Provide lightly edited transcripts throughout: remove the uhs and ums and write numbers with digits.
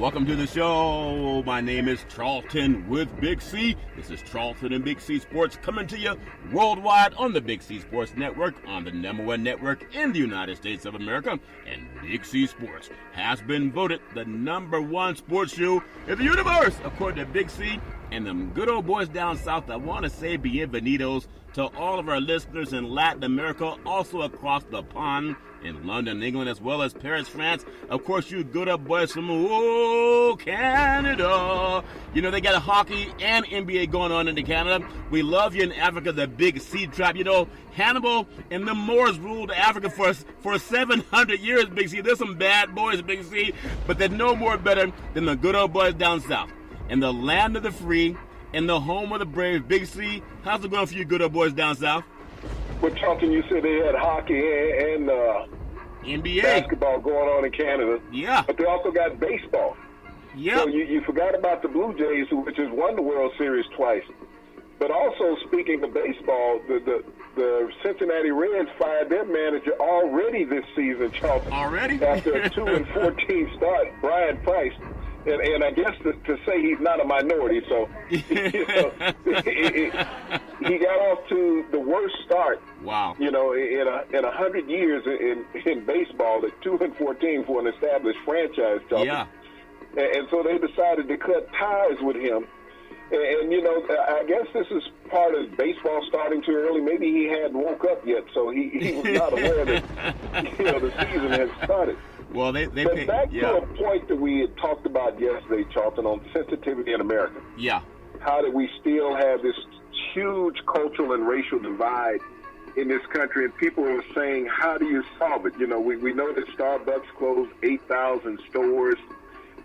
Welcome to the show. My name is Charlton with Big C. This is Charlton and Big C Sports coming to you worldwide on the Big C Sports Network, on the #1 network in the United States of America. And Big C Sports has been voted the #1 sports show in the universe, according to Big C. And them good old boys down south, I want to say bienvenidos to all of our listeners in Latin America, also across the pond in London, England, as well as Paris, France. Of course, you good old boys from Canada. You know, they got hockey and NBA going on in Canada. We love you in Africa, the Big C tribe. You know, Hannibal and the Moors ruled Africa for 700 years, Big C. There's some bad boys, Big C, but they're no more better than the good old boys down south. In the land of the free, in the home of the brave, Big C, how's it going for you good old boys down south? Well, Charlton, you said they had hockey and NBA. basketball going on in Canada. Yeah. But they also got baseball. Yeah. So you forgot about the Blue Jays, which has won the World Series twice. But also, speaking of baseball, the Cincinnati Reds fired their manager already this season, Charlton. Already? After a 2-14 start, Brian Price. And I guess to say he's not a minority, so you know, he got off to the worst start. Wow. You know, in 100 years in baseball, at 2-14 for an established franchise. Charlton. Yeah. And so they decided to cut ties with him. And you know, I guess this is part of baseball starting too early. Maybe he hadn't woke up yet, so he was not aware that the season had started. Well, they But back to a point that we had talked about yesterday, Charlton, on sensitivity in America. Yeah. How did we still have this huge cultural and racial divide in this country? And people are saying, how do you solve it? You know, we know that Starbucks closed 8,000 stores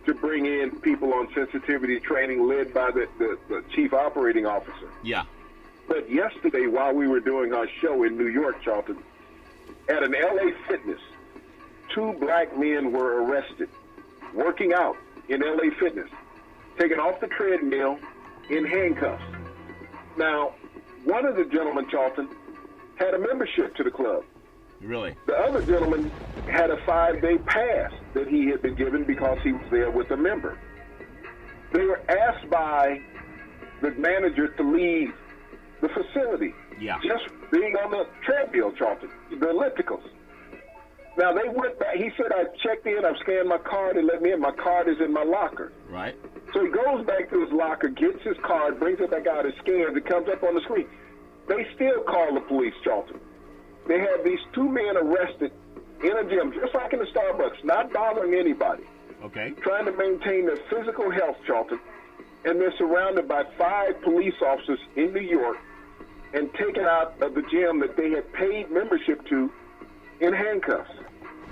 to bring in people on sensitivity training led by the chief operating officer. Yeah. But yesterday, while we were doing our show in New York, Charlton, at an LA Fitness, 2 black men were arrested working out in LA Fitness, taken off the treadmill in handcuffs. Now, one of the gentlemen, Charlton, had a membership to the club. Really? The other gentleman had a 5-day pass that he had been given because he was there with a member. They were asked by the manager to leave the facility. Yeah. Just being on the treadmill, Charlton, the ellipticals. Now, they went back. He said, I checked in, I've scanned my card, and let me in. My card is in my locker. Right. So he goes back to his locker, gets his card, brings it back out, and scans. It comes up on the screen. They still call the police, Charlton. They have these 2 men arrested in a gym, just like in the Starbucks, not bothering anybody. Okay. Trying to maintain their physical health, Charlton. And they're surrounded by 5 police officers in New York and taken out of the gym that they had paid membership to in handcuffs.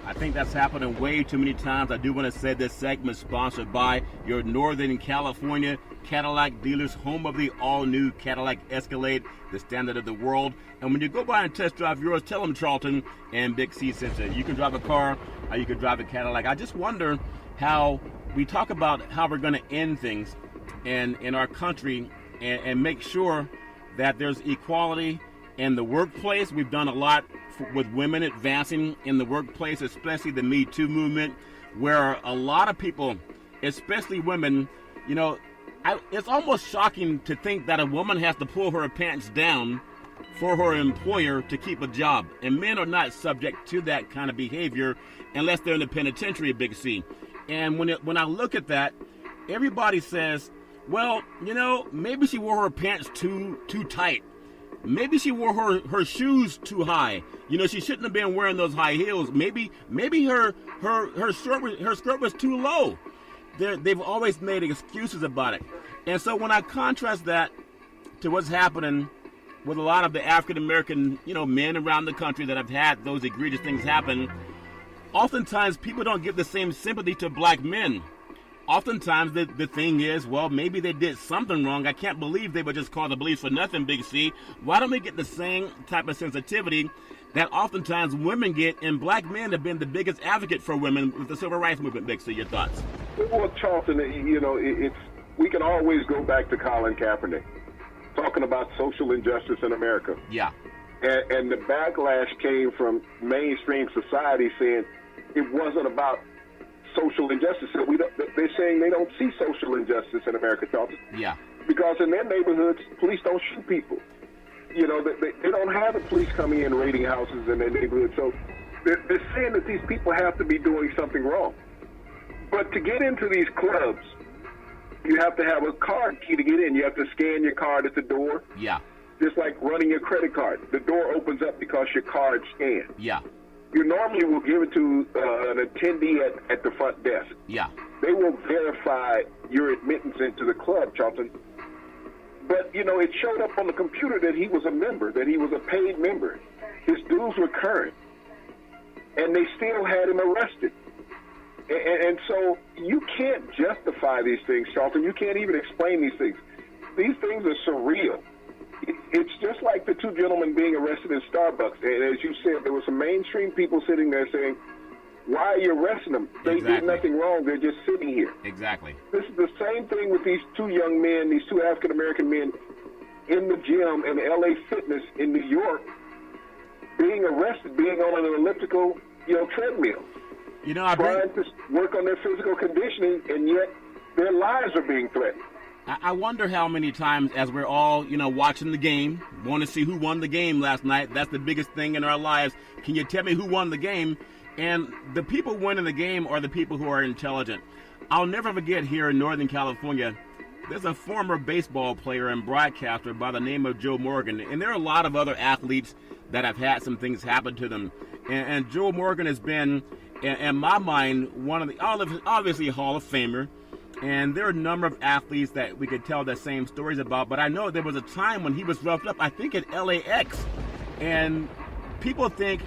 I think that's happening way too many times. I do want to say this segment sponsored by your Northern California Cadillac dealers, home of the all-new Cadillac Escalade, the standard of the world. And when you go by and test drive yours, tell them Charlton and Big C sent you. You can drive a car or you can drive a Cadillac. I just wonder how we talk about how we're going to end things in our country and make sure that there's equality in the workplace. We've done a lot with women advancing in the workplace, especially the Me Too movement, where a lot of people, especially women, you know, it's almost shocking to think that a woman has to pull her pants down for her employer to keep a job. And men are not subject to that kind of behavior unless they're in the penitentiary, Big C. And when I look at that, everybody says, well, you know, maybe she wore her pants too tight. Maybe she wore her shoes too high. You know, she shouldn't have been wearing those high heels. Maybe her skirt was too low. They've always made excuses about it. And so when I contrast that to what's happening with a lot of the African American, you know, men around the country that have had those egregious things happen, oftentimes people don't give the same sympathy to black men. Oftentimes the thing is, well, maybe they did something wrong. I can't believe they were just called the police for nothing, Big C. Why don't we get the same type of sensitivity that oftentimes women get, and black men have been the biggest advocate for women with the civil rights movement, Big C? Your thoughts? Well, Charlton, you know, we can always go back to Colin Kaepernick, talking about social injustice in America. Yeah. And the backlash came from mainstream society saying it wasn't about social injustice. So they're saying they don't see social injustice in America, Charlton. Yeah. Because in their neighborhoods, police don't shoot people. You know, they don't have the police coming in raiding houses in their neighborhood. So they're saying that these people have to be doing something wrong. But to get into these clubs, you have to have a card key to get in. You have to scan your card at the door. Yeah. Just like running your credit card. The door opens up because your card's scanned. Yeah. You normally will give it to an attendee at the front desk. Yeah. They will verify your admittance into the club, Charlton. But, you know, it showed up on the computer that he was a member, that he was a paid member. His dues were current. And they still had him arrested. And so you can't justify these things, Charlton. You can't even explain these things. These things are surreal. It's just like the two gentlemen being arrested in Starbucks. And as you said, there were some mainstream people sitting there saying, why are you arresting them? They did nothing wrong. They're just sitting here. Exactly. This is the same thing with these two young men, these two African-American men in the gym in LA Fitness in New York being arrested, being on an elliptical, treadmill. Trying to work on their physical conditioning, and yet their lives are being threatened. I wonder how many times, as we're all, watching the game, want to see who won the game last night. That's the biggest thing in our lives. Can you tell me who won the game? And the people winning the game are the people who are intelligent. I'll never forget here in Northern California, there's a former baseball player and broadcaster by the name of Joe Morgan. And there are a lot of other athletes that have had some things happen to them. And Joe Morgan has been, in my mind, one of the, obviously a Hall of Famer. And there are a number of athletes that we could tell the same stories about. But I know there was a time when he was roughed up, I think at LAX. And people think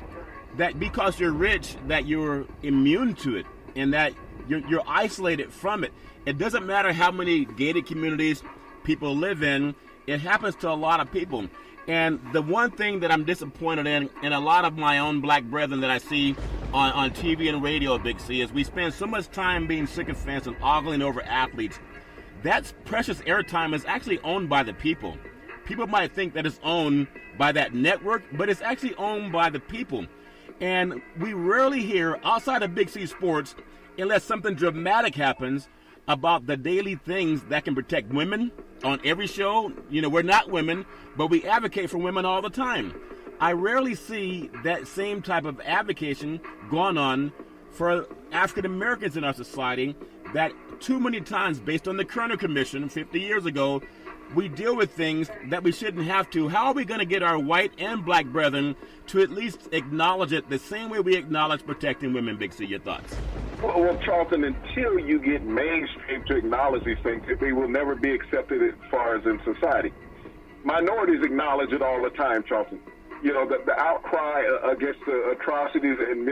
that because you're rich, that you're immune to it and that you're isolated from it. It doesn't matter how many gated communities people live in. It happens to a lot of people. And the one thing that I'm disappointed in a lot of my own black brethren that I see on TV and radio, Big C, is we spend so much time being sycophants and ogling over athletes. That precious airtime is actually owned by the people. People might think that it's owned by that network, but it's actually owned by the people. And we rarely hear, outside of Big C Sports, unless something dramatic happens, about the daily things that can protect women on every show. We're not women, but we advocate for women all the time. I rarely see that same type of advocacy going on for African Americans in our society, that too many times, based on the Kerner Commission 50 years ago, we deal with things that we shouldn't have to. How are we going to get our white and black brethren to at least acknowledge it the same way we acknowledge protecting women? Big C, your thoughts? Well, Charlton, until you get mainstream to acknowledge these things, they will never be accepted as far as in society. Minorities acknowledge it all the time, Charlton. The outcry against the atrocities and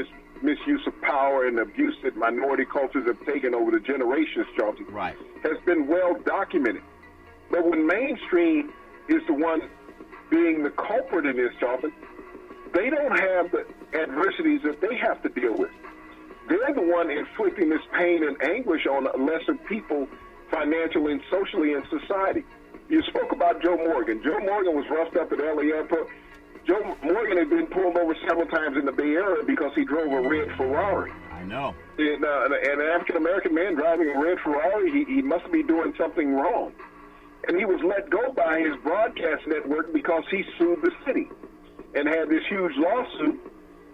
misuse of power and abuse that minority cultures have taken over the generations, Charlton, right, has been well documented. But when mainstream is the one being the culprit in this, Charlton, they don't have the adversities that they have to deal with. They're the one inflicting this pain and anguish on lesser people financially and socially in society. You spoke about Joe Morgan. Joe Morgan was roughed up at LA Airport. Joe Morgan had been pulled over several times in the Bay Area because he drove a red Ferrari. I know. And an African-American man driving a red Ferrari, he must be doing something wrong. And he was let go by his broadcast network because he sued the city and had this huge lawsuit.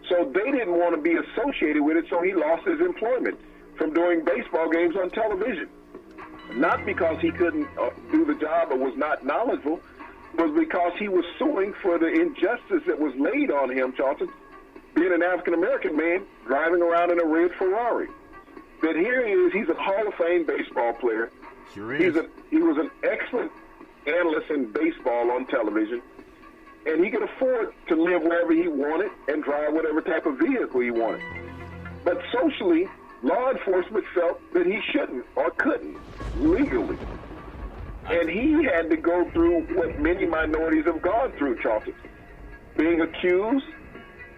So they didn't want to be associated with it, so he lost his employment from doing baseball games on television. Not because he couldn't do the job or was not knowledgeable, but because he was suing for the injustice that was laid on him, Charlton, being an African-American man driving around in a red Ferrari. But here he is, he's a Hall of Fame baseball player. Sure is. He was an excellent analyst in baseball on television, and he could afford to live wherever he wanted and drive whatever type of vehicle he wanted. But socially, law enforcement felt that he shouldn't or couldn't legally. And he had to go through what many minorities have gone through, Charlton. Being accused,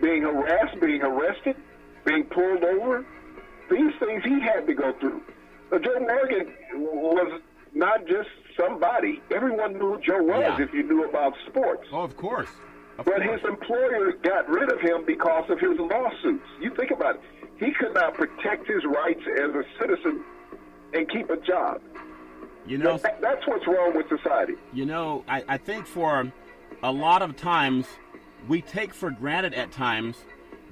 being harassed, being arrested, being pulled over. These things he had to go through. Joe Morgan was not just somebody. Everyone knew who Joe was if you knew about sports. Oh, of course. But his employer got rid of him because of his lawsuits. You think about it. he could not protect his rights as a citizen and keep a job. You know, that's what's wrong with society. You know, I think for a lot of times we take for granted at times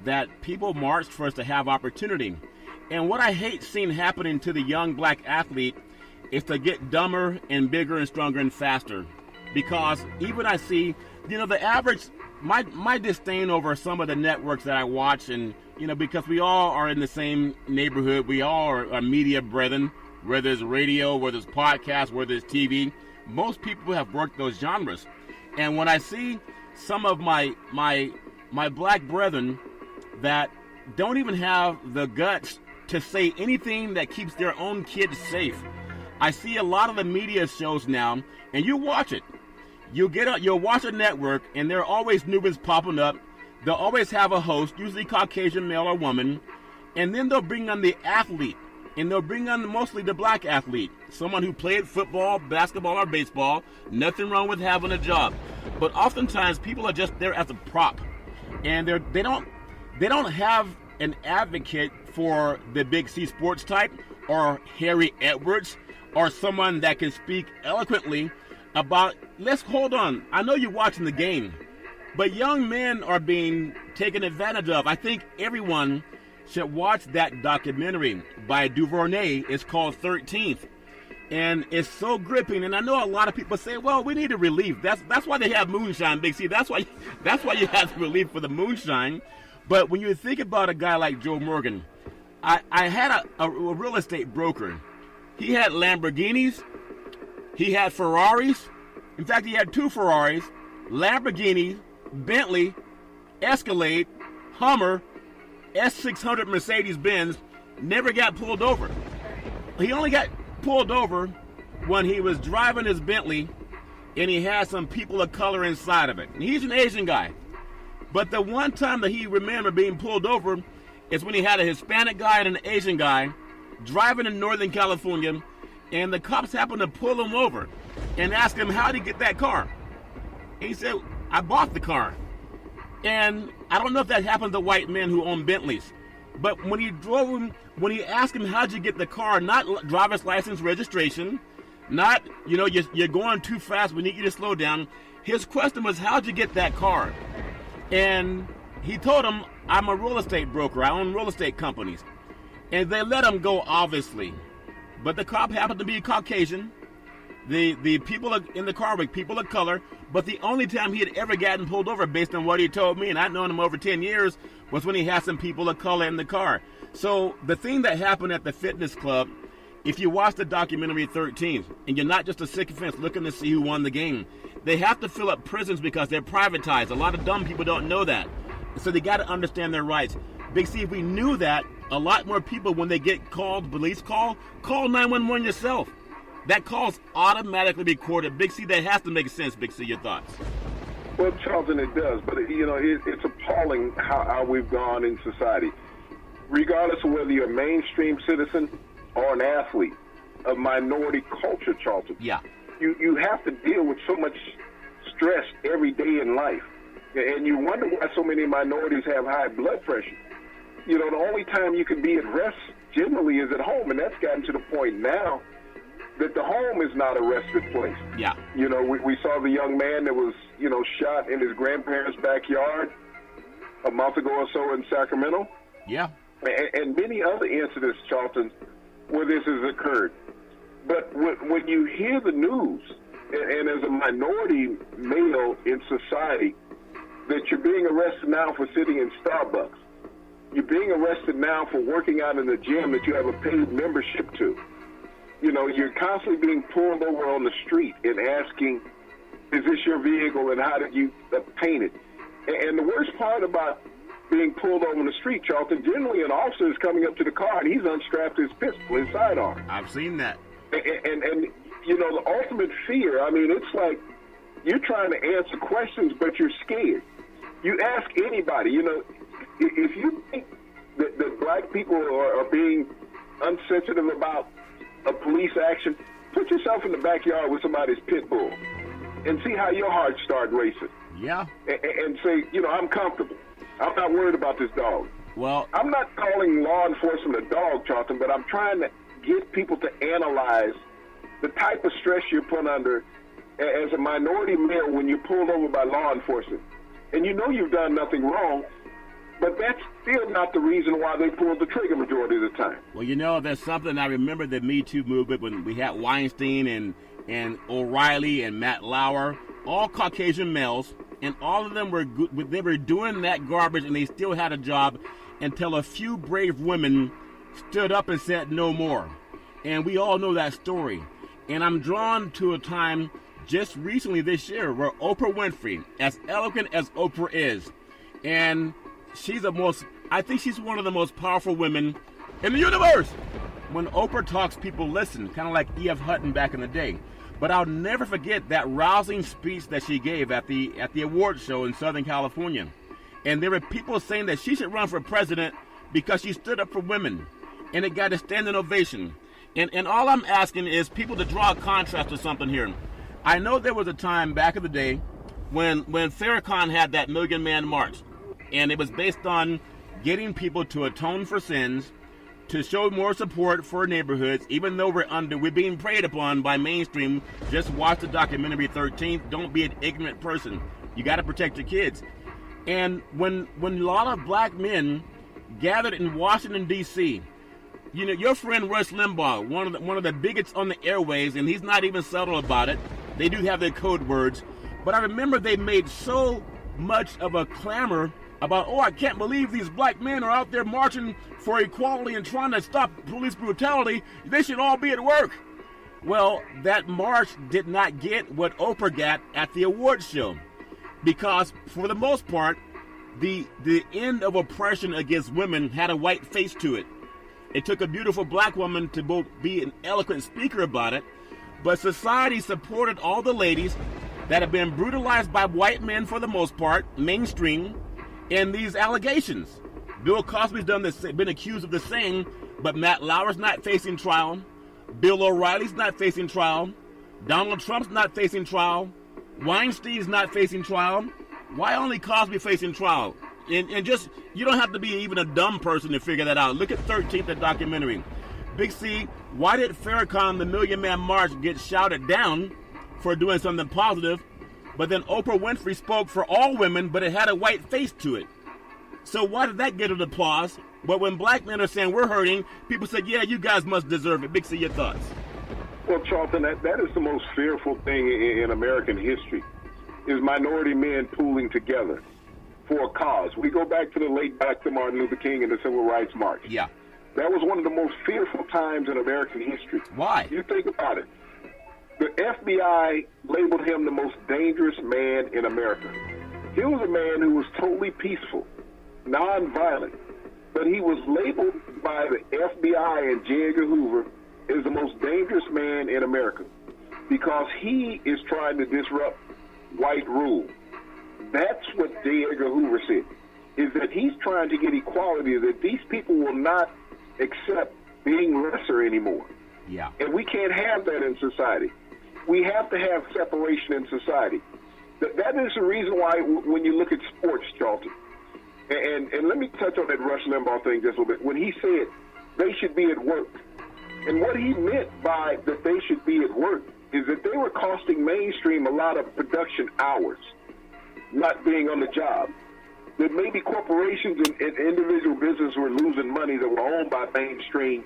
that people marched for us to have opportunity. And what I hate seeing happening to the young black athlete is to get dumber and bigger and stronger and faster. Because even I see, you know, the average, my disdain over some of the networks that I watch, and, you know, because we all are in the same neighborhood, we all are media brethren, whether it's radio, whether it's podcast, whether it's TV. Most people have worked those genres. And when I see some of my black brethren that don't even have the guts to say anything that keeps their own kids safe, I see a lot of the media shows now, and you watch it. You'll watch a network, and there are always new ones popping up. They'll always have a host, usually Caucasian male or woman, and then they'll bring on the athlete, and they'll bring on mostly the black athlete, someone who played football, basketball, or baseball. Nothing wrong with having a job, but oftentimes people are just there as a prop, and they don't have an advocate for the Big C sports type or Harry Edwards or someone that can speak eloquently about, let's hold on, I know you're watching the game, but young men are being taken advantage of. I think everyone should watch that documentary by DuVernay. It's called 13th. And it's so gripping. And I know a lot of people say, well, we need a relief. That's why they have moonshine, Big C. That's why you have the relief for the moonshine. But when you think about a guy like Joe Morgan, I had a real estate broker. He had Lamborghinis. He had Ferraris. In fact, he had 2 Ferraris, Lamborghini, Bentley, Escalade, Hummer, S600 Mercedes-Benz. Never got pulled over. He only got pulled over when he was driving his Bentley and he had some people of color inside of it. And he's an Asian guy. But the one time that he remembered being pulled over is when he had a Hispanic guy and an Asian guy driving in Northern California, and the cops happened to pull him over and ask him, how did he get that car? And he said, I bought the car. And I don't know if that happened to white men who own Bentleys, but when he asked him, how'd you get the car, not driver's license, registration, not, you know, you're going too fast, we need you to slow down. His question was, how'd you get that car? And he told him, I'm a real estate broker, I own real estate companies. And they let him go, obviously. But the cop happened to be Caucasian. The people in the car were people of color. But the only time he had ever gotten pulled over, based on what he told me, and I'd known him over 10 years, was when he had some people of color in the car. So the thing that happened at the fitness club, if you watch the documentary 13th, and you're not just a sycophant looking to see who won the game, they have to fill up prisons because they're privatized. A lot of dumb people don't know that. So they got to understand their rights. Big C, if we knew that, a lot more people, when they get called, police call 911 yourself. That call's automatically recorded. Big C, that has to make sense. Big C, your thoughts? Well, Charlton, it does, but you know, it's appalling how we've gone in society. Regardless of whether you're a mainstream citizen or an athlete, a minority culture, Charlton. Yeah. You have to deal with so much stress every day in life, and you wonder why so many minorities have high blood pressure. You know, the only time you can be at rest generally is at home, and that's gotten to the point now that the home is not a respite place. Yeah. You know, we saw the young man that was, you know, shot in his grandparents' backyard a month ago or so in Sacramento. Yeah. And many other incidents, Charlton, where this has occurred. But when you hear the news, and as a minority male in society, that you're being arrested now for sitting in Starbucks, you're being arrested now for working out in the gym that you have a paid membership to. You know, you're constantly being pulled over on the street and asking, is this your vehicle and how did you obtain it? And the worst part about being pulled over on the street, Charlton, generally an officer is coming up to the car and he's unstrapped his pistol, his sidearm. I've seen that. And you know, the ultimate fear, I mean, it's like you're trying to answer questions, but you're scared. You ask anybody, you know, if you think that black people are being unsensitive about a police action, put yourself in the backyard with somebody's pit bull and see how your heart start racing. Yeah. And say, you know, I'm comfortable. I'm not worried about this dog. Well, I'm not calling law enforcement a dog, Charlton, but I'm trying to get people to analyze the type of stress you're put under as a minority male when you're pulled over by law enforcement. And you know you've done nothing wrong, but that's still not the reason why they pulled the trigger majority of the time. Well, you know, there's something I remember the Me Too movement when we had Weinstein and O'Reilly and Matt Lauer, all Caucasian males, and all of them were doing that garbage, and they still had a job until a few brave women stood up and said no more. And we all know that story. And I'm drawn to a time just recently this year where Oprah Winfrey, as eloquent as Oprah is, and I think she's one of the most powerful women in the universe. When Oprah talks, people listen, kind of like E.F. Hutton back in the day. But I'll never forget that rousing speech that she gave at the award show in Southern California. And there were people saying that she should run for president because she stood up for women. And it got a standing ovation. And all I'm asking is people to draw a contrast to something here. I know there was a time back in the day when Farrakhan had that Million Man March. And it was based on getting people to atone for sins, to show more support for neighborhoods, even though we're being preyed upon by mainstream. Just watch the documentary 13th. Don't be an ignorant person. You got to protect your kids. And when a lot of black men gathered in Washington, D.C., you know, your friend Rush Limbaugh, one of the bigots on the airwaves, and he's not even subtle about it. They do have their code words. But I remember they made so much of a clamor about, I can't believe these black men are out there marching for equality and trying to stop police brutality. They should all be at work. Well, that march did not get what Oprah got at the awards show. Because, for the most part, the end of oppression against women had a white face to it. It took a beautiful black woman to both be an eloquent speaker about it, but society supported all the ladies that have been brutalized by white men for the most part, mainstream, in these allegations. Bill Cosby's been accused of the same, but Matt Lauer's not facing trial. Bill O'Reilly's not facing trial. Donald Trump's not facing trial. Weinstein's not facing trial. Why only Cosby facing trial? And just, you don't have to be even a dumb person to figure that out. Look at 13th, the documentary. Big C, why did Farrakhan, the Million Man March, get shouted down for doing something positive, but then Oprah Winfrey spoke for all women, but it had a white face to it? So why did that get an applause? But when black men are saying we're hurting, people say, yeah, you guys must deserve it. Big C, your thoughts? Well, Charlton, that is the most fearful thing in American history, is minority men pooling together for a cause. We go back to the late Dr. Martin Luther King and the Civil Rights March. Yeah. That was one of the most fearful times in American history. Why? You think about it. The FBI labeled him the most dangerous man in America. He was a man who was totally peaceful, nonviolent, but he was labeled by the FBI and J. Edgar Hoover as the most dangerous man in America because he is trying to disrupt white rule. That's what J. Edgar Hoover said, is that he's trying to get equality, that these people will not accept being lesser anymore. Yeah. And we can't have that in society. We have to have separation in society. That is the reason why when you look at sports, Charlton, and let me touch on that Rush Limbaugh thing just a little bit. When he said they should be at work, and what he meant by that they should be at work is that they were costing mainstream a lot of production hours, not being on the job. That maybe corporations and individual businesses were losing money that were owned by mainstream,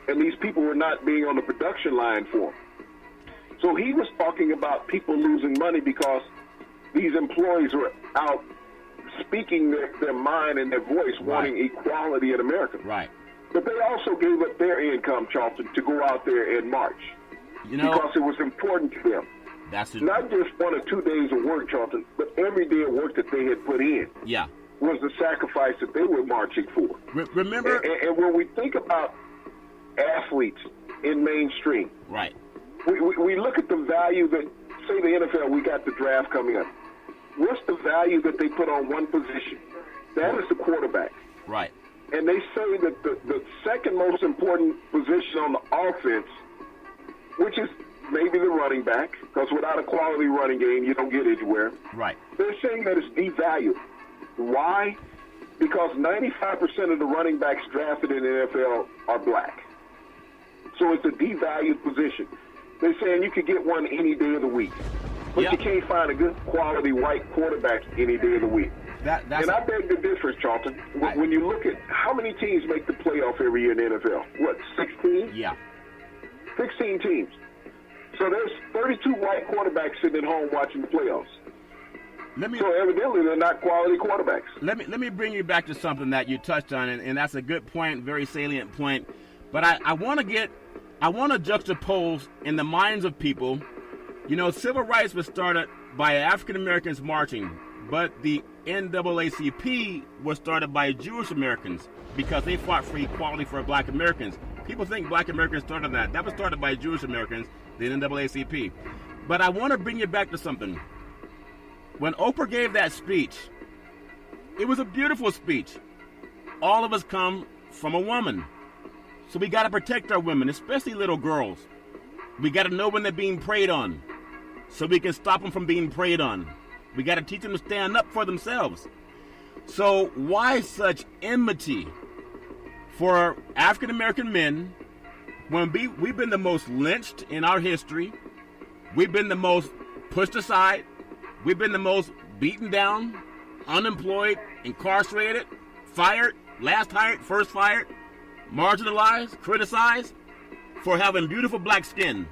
and these people were not being on the production line for them. So he was talking about people losing money because these employees were out speaking their mind and their voice, wanting equality in America. Right. But they also gave up their income, Charlton, to go out there and march. You know, because it was important to them. That's it. Not just 1 or 2 days of work, Charlton, but every day of work that they had put in. Yeah. Was the sacrifice that they were marching for. Remember? And when we think about athletes in mainstream, right? We look at the value that, say the NFL, we got the draft coming up. What's the value that they put on one position? That is the quarterback. Right. And they say that the second most important position on the offense, which is maybe the running back, because without a quality running game, you don't get anywhere. Right. They're saying that it's devalued. Why? because 95% of the running backs drafted in the NFL are black. So it's a devalued position. They're saying you could get one any day of the week, but you can't find a good quality white quarterback any day of the week. And I beg the difference, Charlton. When you look at how many teams make the playoff every year in the NFL, what, 16? Yeah. 16 teams. So there's 32 white quarterbacks sitting at home watching the playoffs. So evidently they're not quality quarterbacks. Let me bring you back to something that you touched on, and that's a good point, very salient point. But I want to juxtapose in the minds of people. You know, civil rights was started by African Americans marching, but the NAACP was started by Jewish Americans because they fought for equality for black Americans. People think black Americans started that. That was started by Jewish Americans, the NAACP. But I want to bring you back to something. When Oprah gave that speech, it was a beautiful speech. All of us come from a woman. So we got to protect our women, especially little girls. We got to know when they're being preyed on so we can stop them from being preyed on. We got to teach them to stand up for themselves. So why such enmity for African American men when we've been the most lynched in our history? We've been the most pushed aside. We've been the most beaten down, unemployed, incarcerated, fired, last hired, first fired, marginalized, criticized for having beautiful black skin.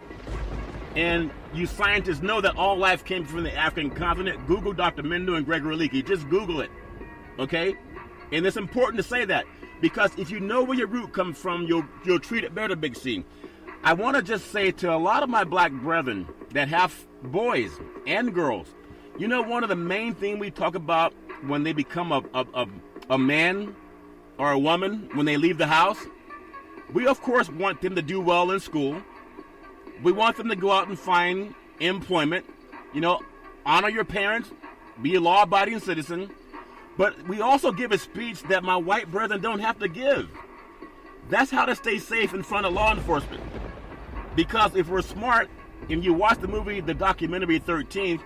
And you scientists know that all life came from the African continent. Google Dr. Mendo and Gregory Leakey. Just Google it, okay? And it's important to say that because if you know where your root comes from, you'll treat it better, Big C. I want to just say to a lot of my black brethren that have boys and girls, you know, one of the main things we talk about when they become a man or a woman, when they leave the house, we of course want them to do well in school. We want them to go out and find employment, you know, honor your parents, be a law-abiding citizen. But we also give a speech that my white brethren don't have to give. That's how to stay safe in front of law enforcement. Because if we're smart, and you watch the movie, the documentary 13th,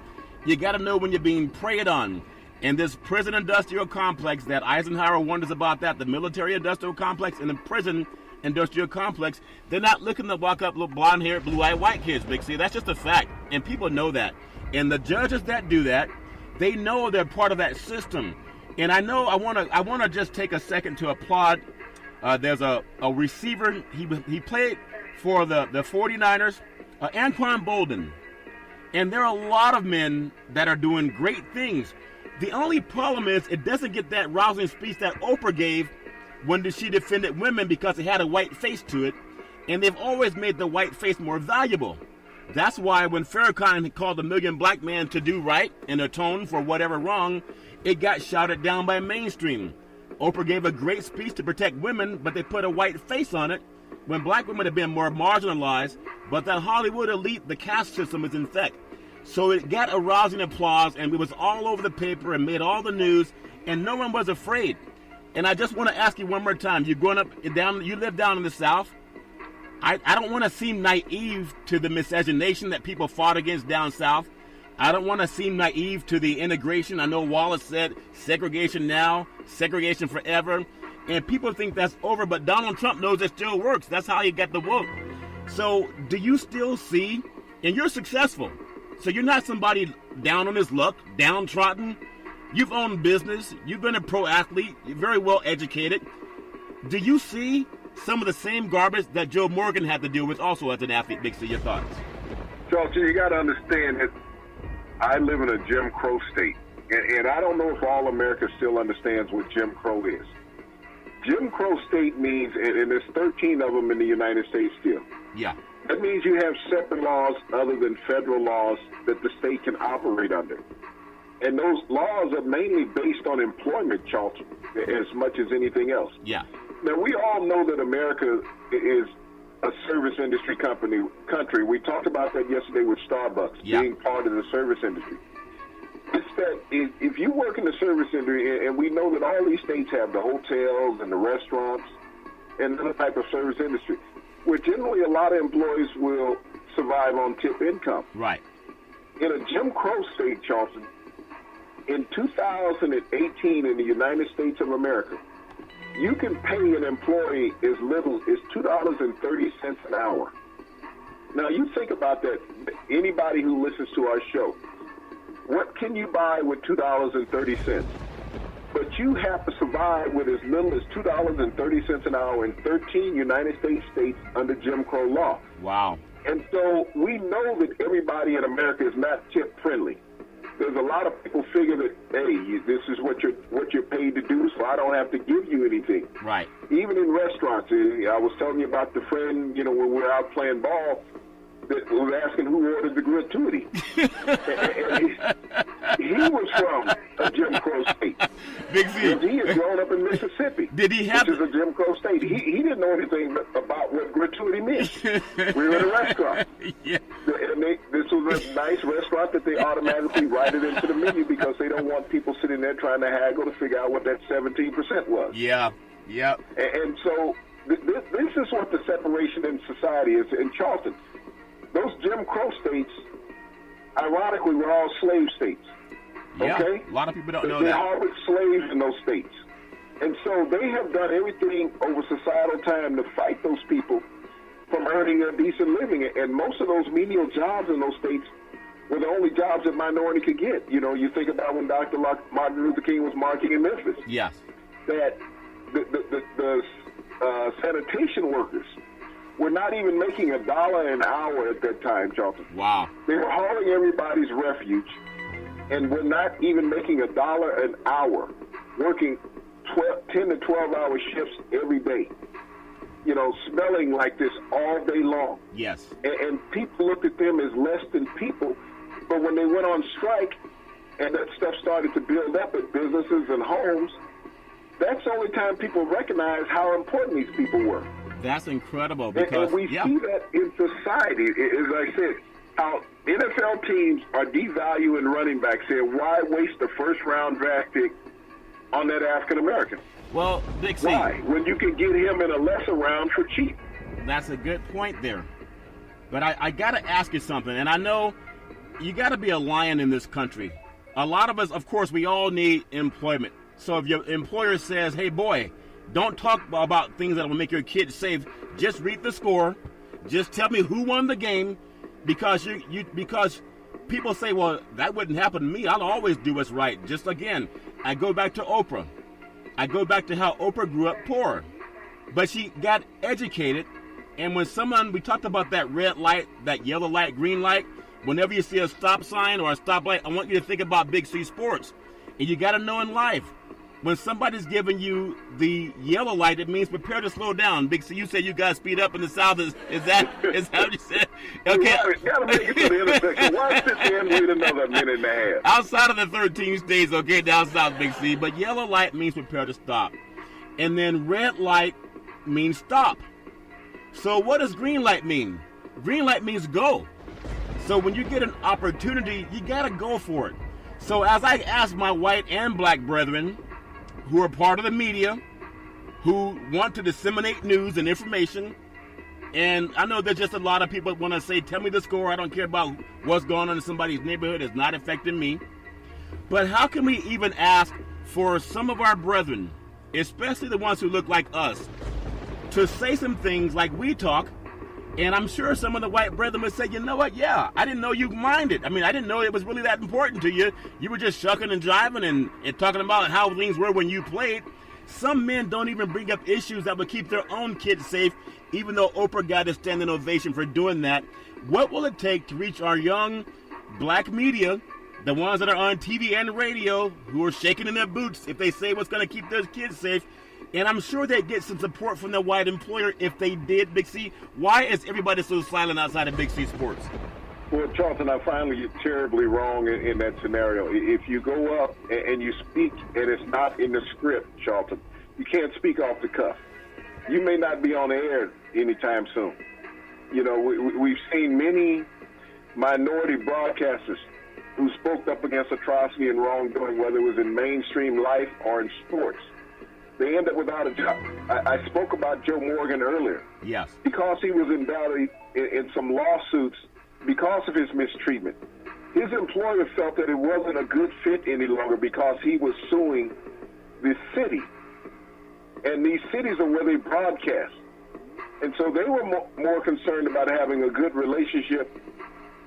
you got to know when you're being preyed on. And this prison industrial complex that Eisenhower warned us about, that the military industrial complex and the prison industrial complex, they're not looking to walk up little blonde-haired, blue-eyed white kids, Big C. That's just a fact. And people know that. And the judges that do that, they know they're part of that system. And I know I want to just take a second to applaud. There's a receiver. He played for the 49ers, Anquan Bolden. And there are a lot of men that are doing great things. The only problem is it doesn't get that rousing speech that Oprah gave when she defended women because it had a white face to it. And they've always made the white face more valuable. That's why when Farrakhan called a million black men to do right and atone for whatever wrong, it got shouted down by mainstream. Oprah gave a great speech to protect women, but they put a white face on it when black women have been more marginalized. But that Hollywood elite, the caste system is in effect. So it got a rousing applause, and it was all over the paper and made all the news, and no one was afraid. And I just want to ask you one more time. You live down in the South. I don't want to seem naive to the miscegenation that people fought against down South. I don't want to seem naive to the integration. I know Wallace said segregation now, segregation forever. And people think that's over, but Donald Trump knows it still works. That's how you get the vote. So do you still see, and you're successful, so you're not somebody down on his luck, downtrodden. You've owned business. You've been a pro athlete. You're very well educated. Do you see some of the same garbage that Joe Morgan had to deal with also as an athlete? Big C, your thoughts? Charles, you got to understand that I live in a Jim Crow state, and I don't know if all America still understands what Jim Crow is. Jim Crow state means, and there's 13 of them in the United States still. Yeah. That means you have separate laws other than federal laws that the state can operate under. And those laws are mainly based on employment, Charlton, as much as anything else. Yeah. Now, we all know that America is a service industry country. We talked about that yesterday with Starbucks, being part of the service industry. It's that if you work in the service industry, and we know that all these states have the hotels and the restaurants and other type of service industry, where generally a lot of employees will survive on tip income. Right. In a Jim Crow state, Charleston, In 2018 in the United States of America, you can pay an employee as little as $2.30 an hour. Now, you think about that. Anybody who listens to our show, what can you buy with $2.30? But you have to survive with as little as $2.30 an hour in 13 United States states under Jim Crow law. Wow. And so we know that everybody in America is not tip friendly. There's a lot of people figure that, hey, this is what you're paid to do, so I don't have to give you anything. Right. Even in restaurants, I was telling you about the friend, when we were out playing ball, that was asking who ordered the gratuity. and he was from a Jim Crow state. Big Z. He had grown up in Mississippi, Did he have which is a Jim Crow state. He didn't know anything about what gratuity meant. We were in a restaurant. Yeah. And this was a nice restaurant that they automatically write it into the menu because they don't want people sitting there trying to haggle to figure out what that 17% was. Yeah. Yep. And so this is what the separation in society is. In Charleston, those Jim Crow states, ironically, were all slave states. Yeah. Okay? A lot of people don't know They that. harbored slaves in those states. And so they have done everything over societal time to fight those people from earning a decent living. And most of those menial jobs in those states were the only jobs that minority could get. You think about when Dr. Martin Luther King was marching in Memphis. Yes. That the sanitation workers were not even making $1 an hour at that time, Charlton. Wow. They were hauling everybody's refuge and were not even making $1 an hour, working 10 to 12-hour shifts every day, smelling like this all day long. Yes. And people looked at them as less than people, but when they went on strike and that stuff started to build up at businesses and homes, that's the only time people recognized how important these people were. That's incredible because and we see that in society. As I said, how NFL teams are devaluing running backs, saying, why waste the first-round draft pick on that African-American? Well, Big C. Why? When you can get him in a lesser round for cheap. That's a good point there. But I got to ask you something, and I know you got to be a lion in this country. A lot of us, of course, we all need employment. So if your employer says, hey, boy, don't talk about things that will make your kids safe. Just read the score. Just tell me who won the game, because because people say, well, that wouldn't happen to me. I'll always do what's right. Just again, I go back to Oprah. I go back to how Oprah grew up poor, but she got educated. And when we talked about that red light, that yellow light, green light, whenever you see a stop sign or a stoplight, I want you to think about Big C Sports. And you got to know in life, when somebody's giving you the yellow light, it means prepare to slow down. Big C, you said you got to speed up in the South. Is that what you said? Okay. You got to make it to the intersection. Why sit there and wait another minute and a half? Outside of the 13 states, okay, down south, Big C. But yellow light means prepare to stop. And then red light means stop. So what does green light mean? Green light means go. So when you get an opportunity, you got to go for it. So as I ask my white and black brethren, who are part of the media, who want to disseminate news and information, and I know there's just a lot of people that want to say, tell me the score, I don't care about what's going on in somebody's neighborhood, it's not affecting me. But how can we even ask for some of our brethren, especially the ones who look like us, to say some things like we talk? And I'm sure some of the white brethren would say, you know what, yeah, I didn't know you minded. I mean, I didn't know it was really that important to you. You were just shucking and jiving and talking about how things were when you played. Some men don't even bring up issues that would keep their own kids safe, even though Oprah got a standing ovation for doing that. What will it take to reach our young black media, the ones that are on TV and radio, who are shaking in their boots if they say what's going to keep their kids safe? And I'm sure they'd get some support from their white employer if they did, Big C. Why is everybody so silent outside of Big C Sports? Well, Charlton, I find you terribly wrong in that scenario. If you go up and you speak and it's not in the script, Charlton, you can't speak off the cuff. You may not be on the air anytime soon. We've seen many minority broadcasters who spoke up against atrocity and wrongdoing, whether it was in mainstream life or in sports. They end up without a job. I spoke about Joe Morgan earlier. Yes. Because he was indicted in some lawsuits because of his mistreatment. his employer felt that it wasn't a good fit any longer because he was suing the city. And these cities are where they broadcast. And so they were more concerned about having a good relationship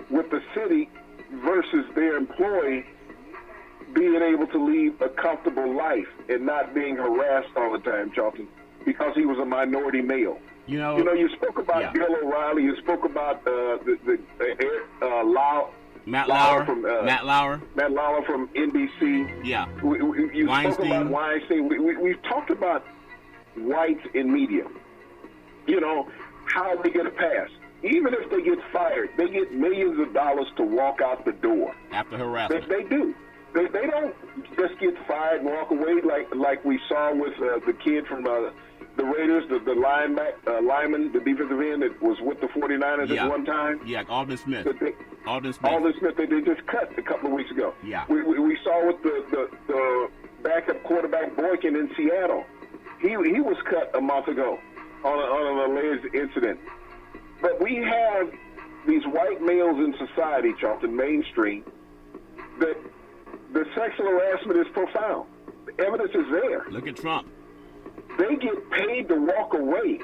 with the city versus their employee being able to lead a comfortable life and not being harassed all the time, Charlton, because he was a minority male. You know, you spoke about Bill O'Reilly. You spoke about Matt Lauer from NBC. Yeah. You spoke about Weinstein. We've talked about whites in media. You know, how they get a pass. Even if they get fired, they get millions of dollars to walk out the door. After harassment. They do. They don't just get fired and walk away like we saw with the kid from the Raiders, the lineman, the defensive end that was with the 49ers at one time. Yeah, Aldon Smith. Aldon Smith, they just cut a couple of weeks ago. Yeah. We saw with the backup quarterback Boykin in Seattle. He was cut a month ago on an alleged incident. But we have these white males in society, Charlton, mainstream, that the sexual harassment is profound. The evidence is there. Look at Trump. They get paid to walk away.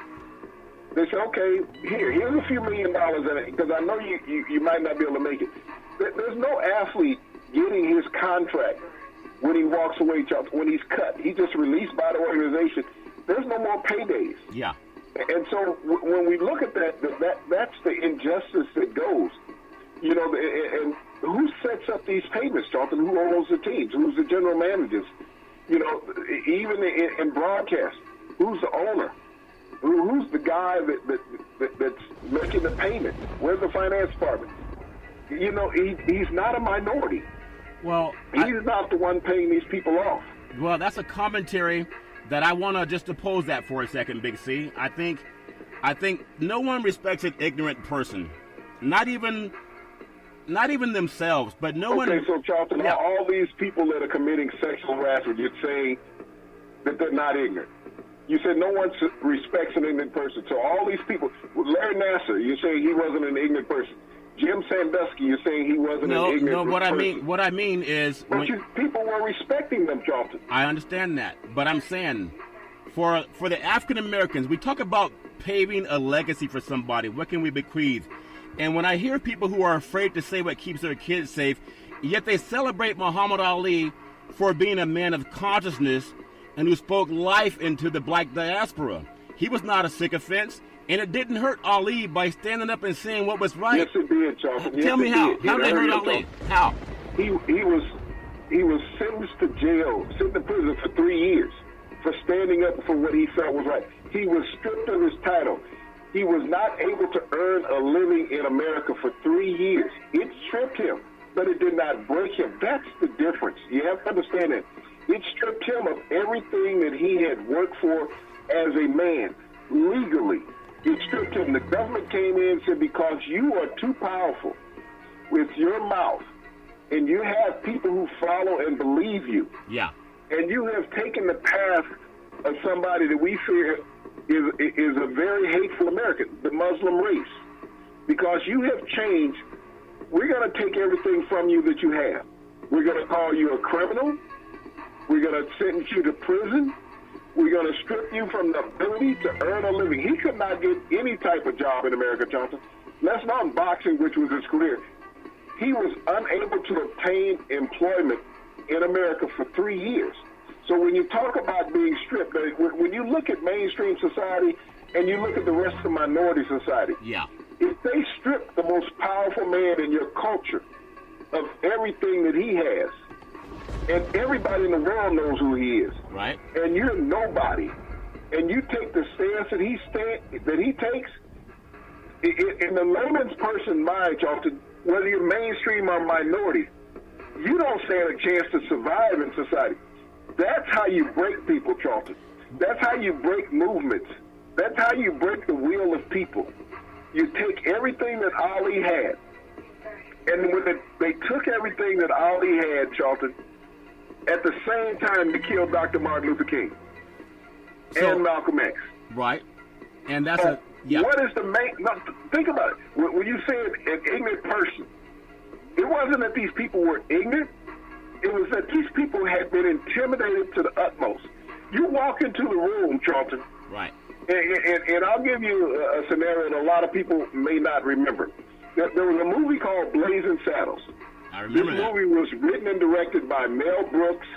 They say, okay, here's a few $1 million in it, because I know you might not be able to make it. There's no athlete getting his contract when he walks away, Charlton, when he's cut. He's just released by the organization. There's no more paydays. Yeah. And so when we look at that's the injustice that goes. You know, and who sets up these payments, Charlton? Who owns the teams? Who's the general managers? You know, even in broadcast, who's the owner? Who's the guy that's making the payment? Where's the finance department? You know, he's not a minority. Well, he's not the one paying these people off. Well, that's a commentary that I want to just oppose that for a second, Big C. I think no one respects an ignorant person, not even themselves, but no one. Okay, so Charlton, all these people that are committing sexual harassment, you're saying that they're not ignorant. You said no one respects an ignorant person. So all these people, Larry Nassar, you're saying he wasn't an ignorant person. Jim Sandusky, you're saying he wasn't an ignorant person. No, what I mean is... But people were respecting them, Charlton. I understand that. But I'm saying, for the African Americans, we talk about paving a legacy for somebody. What can we bequeath? And when I hear people who are afraid to say what keeps their kids safe, yet they celebrate Muhammad Ali for being a man of consciousness and who spoke life into the black diaspora. He was not a sycophant. And it didn't hurt Ali by standing up and saying what was right. Yes, it did, Charlton. Tell me how. How did it hurt Ali? How? He was sentenced to jail, sent to prison for 3 years for standing up for what he felt was right. He was stripped of his title. He was not able to earn a living in America for 3 years. It stripped him, but it did not break him. That's the difference. You have to understand that. It stripped him of everything that he had worked for as a man, legally. It stripped him. The government came in and said, because you are too powerful with your mouth, and you have people who follow and believe you. Yeah. And you have taken the path of somebody that we fear is a very hateful American, the Muslim race. Because you have changed, we're going to take everything from you that you have. We're going to call you a criminal. We're going to sentence you to prison. We're going to strip you from the ability to earn a living. He could not get any type of job in America, Johnson. Let's not boxing, which was his career. He was unable to obtain employment in America for 3 years. So when you talk about being stripped, when you look at mainstream society and you look at the rest of minority society, if they strip the most powerful man in your culture of everything that he has, and everybody in the world knows who he is. Right. And you're nobody. And you take the stance that he takes, in the layman's person mind, Charlton, whether you're mainstream or minority, you don't stand a chance to survive in society. That's how you break people, Charlton. That's how you break movements. That's how you break the will of people. You take everything that Ali had, and when they took everything that Ali had, Charlton, at the same time, they killed Dr. Martin Luther King and Malcolm X. Right. And that's What is the main... No, think about it. When you say an ignorant person, It wasn't that these people were ignorant. It was that these people had been intimidated to the utmost. You walk into the room, Charlton. Right. And I'll give you a scenario that a lot of people may not remember. There was a movie called Blazing Saddles. I remember this that. movie was written and directed by Mel Brooks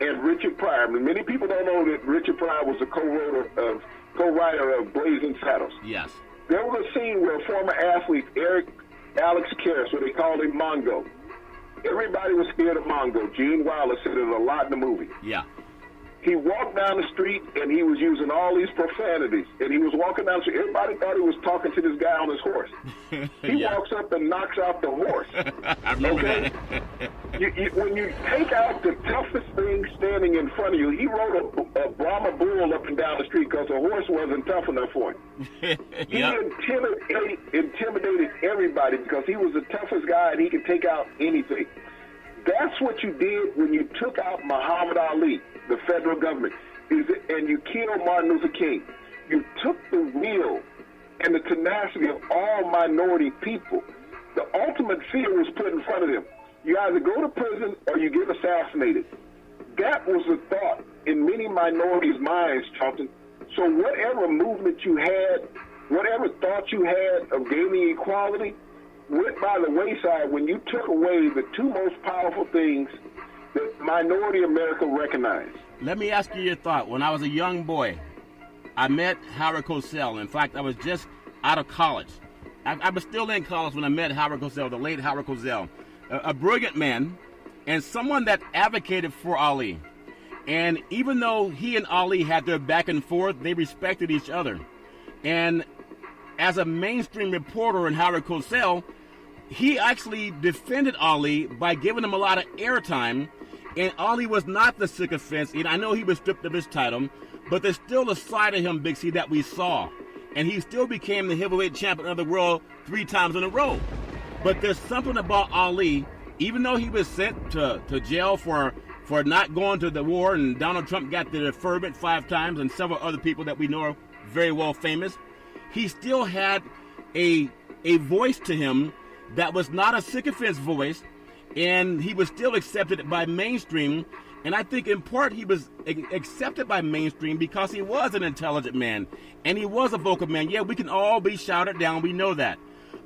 and Richard Pryor. I mean, many people don't know that Richard Pryor was a co-writer of Blazing Saddles. Yes. There was a scene where a former athlete, Alex Karras, where they called him Mongo. Everybody was scared of Mongo. Gene Wilder said it a lot in the movie. Yeah. He walked down the street and he was using all these profanities. And he was walking down the street. Everybody thought he was talking to this guy on his horse. He walks up and knocks out the horse. I remember that. When you take out the toughest thing standing in front of you, he rode a Brahma bull up and down the street because the horse wasn't tough enough for him. He intimidated everybody because he was the toughest guy and he could take out anything. That's what you did when you took out Muhammad Ali, the federal government, and you killed Martin Luther King. You took the will and the tenacity of all minority people. The ultimate fear was put in front of them. You either go to prison or you get assassinated. That was the thought in many minorities' minds, Charlton. So whatever movement you had, whatever thought you had of gaining equality, went by the wayside when you took away the two most powerful things that minority America recognized. Let me ask you your thought. When I was a young boy, I met Howard Cosell. In fact, I was just out of college. I was still in college when I met Howard Cosell, the late Howard Cosell, a brilliant man and someone that advocated for Ali. And even though he and Ali had their back and forth, they respected each other. And as a mainstream reporter in Howard Cosell, he actually defended Ali by giving him a lot of airtime. And Ali was not the sycophant. And I know he was stripped of his title, but there's still a side of him, Big C, that we saw. And he still became the heavyweight champion of the world 3 times in a row. But there's something about Ali, even though he was sent to jail for not going to the war, and Donald Trump got the deferment 5 times, and several other people that we know are very well famous, he still had a voice to him that was not a sycophant's voice, and he was still accepted by mainstream. And I think in part he was accepted by mainstream because he was an intelligent man, and he was a vocal man. Yeah, we can all be shouted down, we know that.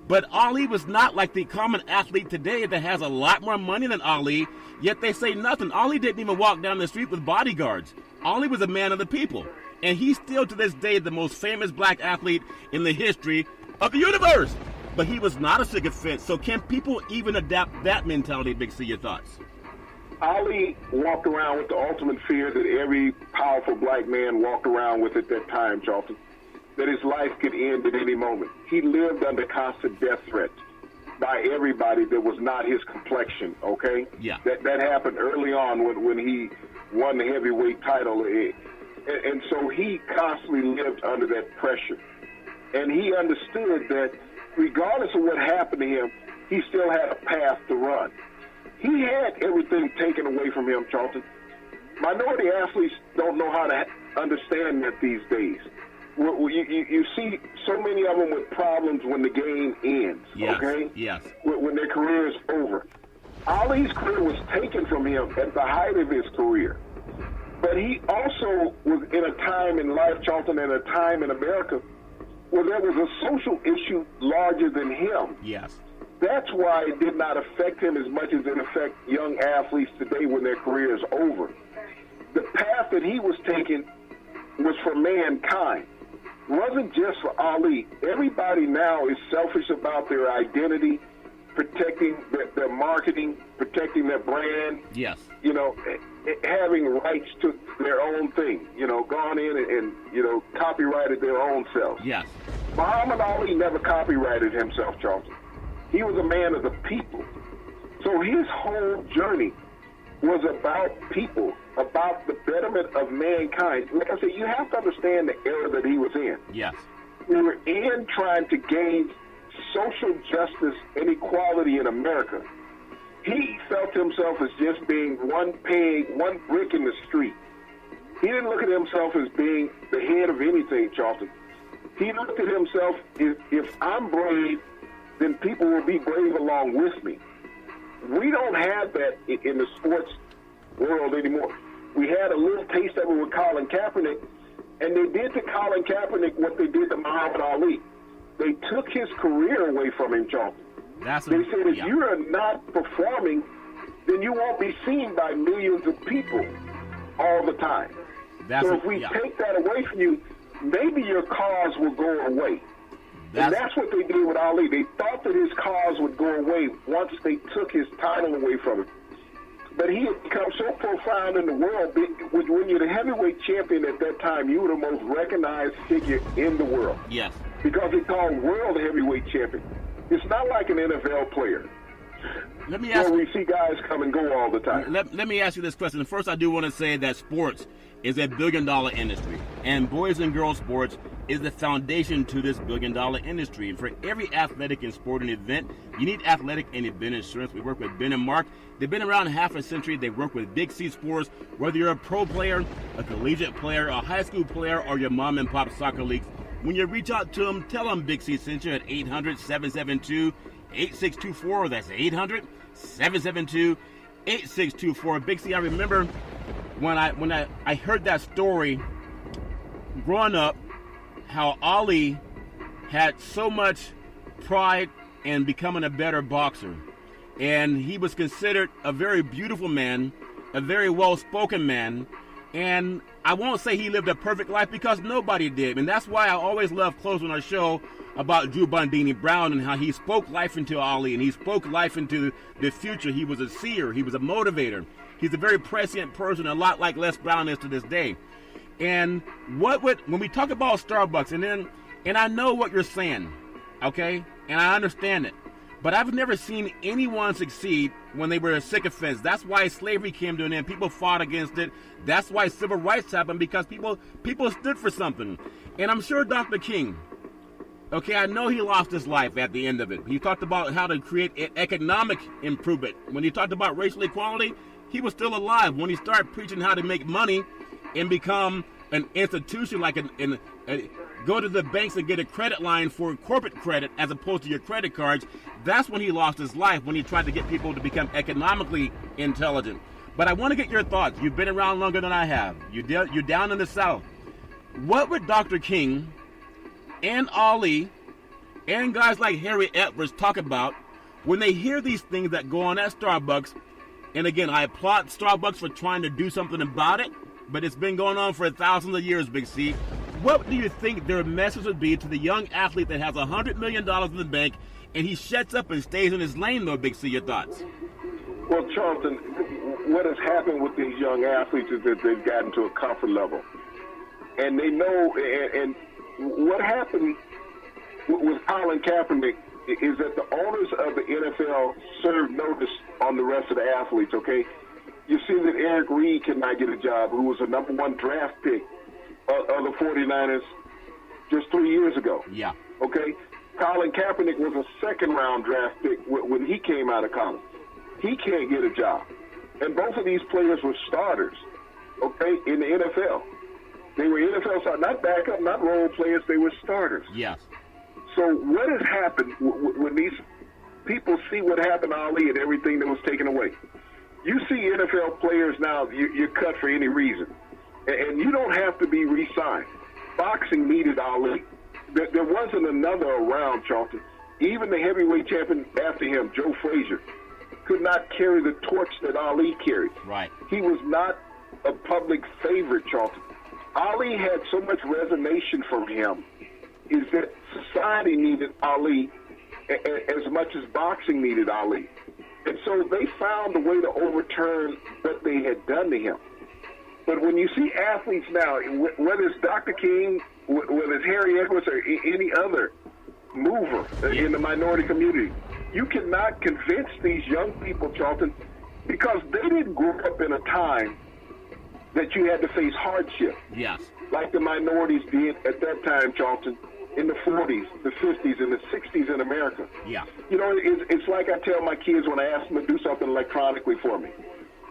But Ali was not like the common athlete today that has a lot more money than Ali, yet they say nothing. Ali didn't even walk down the street with bodyguards. Ali was a man of the people. And he's still to this day the most famous black athlete in the history of the universe. But he was not a sycophant. So can people even adapt that mentality, Big C? Your thoughts? Ali walked around with the ultimate fear that every powerful black man walked around with at that time, Charlton, that his life could end at any moment. He lived under constant death threats by everybody that was not his complexion, okay? Yeah. That happened early on when he won the heavyweight title. And so he constantly lived under that pressure. And he understood that regardless of what happened to him, he still had a path to run. He had everything taken away from him, Charlton. Minority athletes don't know how to understand that these days. You see so many of them with problems when the game ends, yes, okay? Yes. When their career is over. Ali's career was taken from him at the height of his career. But he also was in a time in life, Charlton, and a time in America where there was a social issue larger than him. Yes. That's why it did not affect him as much as it affects young athletes today when their career is over. The path that he was taking was for mankind. It wasn't just for Ali. Everybody now is selfish about their identity, protecting their marketing, protecting their brand. Yes. You know, having rights to their own thing. You know, gone in and you know, copyrighted their own selves. Yes. Muhammad Ali never copyrighted himself, Charlton. He was a man of the people. So his whole journey was about people, about the betterment of mankind. Like I said, you have to understand the era that he was in. Yes. We were in trying to gain social justice and equality in America. He felt himself as just being one peg, one brick in the street. He didn't look at himself as being the head of anything, Charlton. He looked at himself, if I'm brave, then people will be brave along with me. We don't have that in the sports world anymore. We had a little taste of it with Colin Kaepernick, and they did to Colin Kaepernick what they did to Muhammad Ali. They took his career away from him, Charlton. They said if you are not performing, then you won't be seen by millions of people all the time. So if we take that away from you, maybe your cause will go away. And that's what they did with Ali. They thought that his cause would go away once they took his title away from him. But he had become so profound in the world. When you're the heavyweight champion at that time, you were the most recognized figure in the world. Yes. Because they called world heavyweight champion. It's not like an NFL player. Let me ask we see guys come and go all the time. Let me ask you this question. First, I do want to say that sports is a billion-dollar industry, and boys and girls sports is the foundation to this billion-dollar industry. And for every athletic and sporting event, you need athletic and event insurance. We work with Ben and Mark. They've been around half a century. They work with Big C Sports. Whether you're a pro player, a collegiate player, a high school player, or your mom and pop soccer leagues, when you reach out to them, tell them Big C sent you at 800-772-8624. That's 800-772-8624. Big C, I remember when I heard that story growing up, how Ali had so much pride in becoming a better boxer. And he was considered a very beautiful man, a very well-spoken man. And I won't say he lived a perfect life because nobody did. And that's why I always love closing our show about Drew Bundini Brown and how he spoke life into Ali and he spoke life into the future. He was a seer. He was a motivator. He's a very prescient person, a lot like Les Brown is to this day. And when we talk about Starbucks, and I know what you're saying, okay? And I understand it. But I've never seen anyone succeed when they were a sycophants. That's why slavery came to an end. People fought against it. That's why civil rights happened, because people stood for something. And I'm sure Dr. King, okay, I know he lost his life at the end of it. He talked about how to create economic improvement. When he talked about racial equality, he was still alive. When he started preaching how to make money and become an institution like go to the banks and get a credit line for corporate credit as opposed to your credit cards, that's when he lost his life, when he tried to get people to become economically intelligent. But I want to get your thoughts. You've been around longer than I have. You're down in the South. What would Dr. King and Ali and guys like Harry Edwards talk about when they hear these things that go on at Starbucks? And again, I applaud Starbucks for trying to do something about it, but it's been going on for thousands of years, Big C. What do you think their message would be to the young athlete that has $100 million in the bank and he shuts up and stays in his lane, though, Big C? Your thoughts? Well, Charlton, what has happened with these young athletes is that they've gotten to a comfort level. And they know, and what happened with Colin Kaepernick is that the owners of the NFL served notice on the rest of the athletes, okay? You see that Eric Reed cannot get a job, who was a number one draft pick of the 49ers just 3 years ago. Yeah. Okay? Colin Kaepernick was a second-round draft pick when he came out of college. He can't get a job. And both of these players were starters, okay, in the NFL. They were NFL starters, not backup, not role players. They were starters. Yes. So what has happened when these people see what happened to Ali and everything that was taken away? You see NFL players now, you're cut for any reason. And you don't have to be re-signed. Boxing needed Ali. There wasn't another around, Charlton. Even the heavyweight champion after him, Joe Frazier, could not carry the torch that Ali carried. Right. He was not a public favorite, Charlton. Ali had so much resonation from him is that society needed Ali as much as boxing needed Ali. And so they found a way to overturn what they had done to him. But when you see athletes now, whether it's Dr. King, whether it's Harry Edwards or any other mover in the minority community, you cannot convince these young people, Charlton, because they didn't grow up in a time that you had to face hardship. Yes. Like the minorities did at that time, Charlton, in the 40s, the 50s, and the 60s in America. Yeah. You know, it's like I tell my kids when I ask them to do something electronically for me.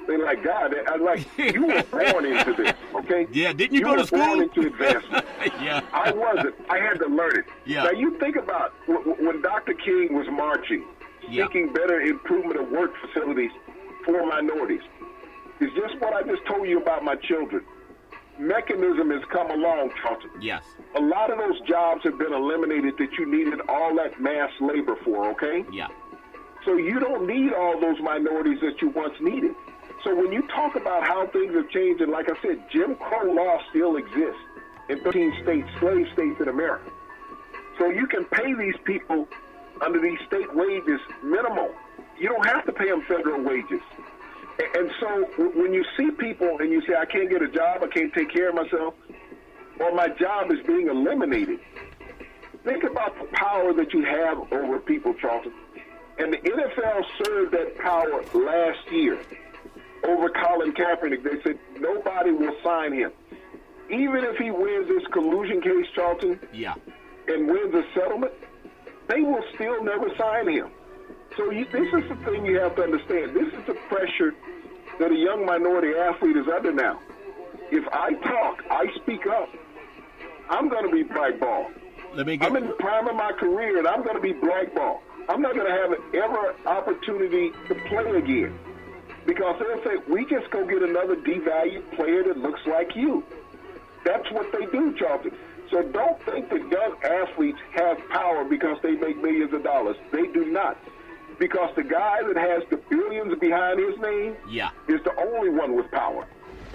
They're like, God, I'm like, you were born into this, okay? Yeah, didn't you go to school? You were born into advancement. Yeah. I wasn't. I had to learn it. Yeah. Now, you think about when Dr. King was marching Yeah. seeking better improvement of work facilities for minorities. It's just what I just told you about my children. Mechanism has come along, Charlton. Yes. A lot of those jobs have been eliminated that you needed all that mass labor for, okay? Yeah. So you don't need all those minorities that you once needed. So when you talk about how things have changed, and like I said, Jim Crow law still exists in 13 states, slave states in America. So you can pay these people under these state wages minimal. You don't have to pay them federal wages. And so when you see people and you say, I can't get a job, I can't take care of myself, or my job is being eliminated, think about the power that you have over people, Charlton. And the NFL served that power last year over Colin Kaepernick. They said nobody will sign him. Even if he wins this collusion case, Charlton, Yeah. and wins a settlement, they will still never sign him. So this is the thing you have to understand. This is the pressure that a young minority athlete is under now. If I talk, I speak up, I'm going to be blackballed. I'm in the prime of my career, and I'm going to be blackballed. I'm not going to have ever opportunity to play again because they'll say, we just go get another devalued player that looks like you. That's what they do, Charlton. So don't think that young athletes have power because they make millions of dollars. They do not. Because the guy that has the billions behind his name is the only one with power.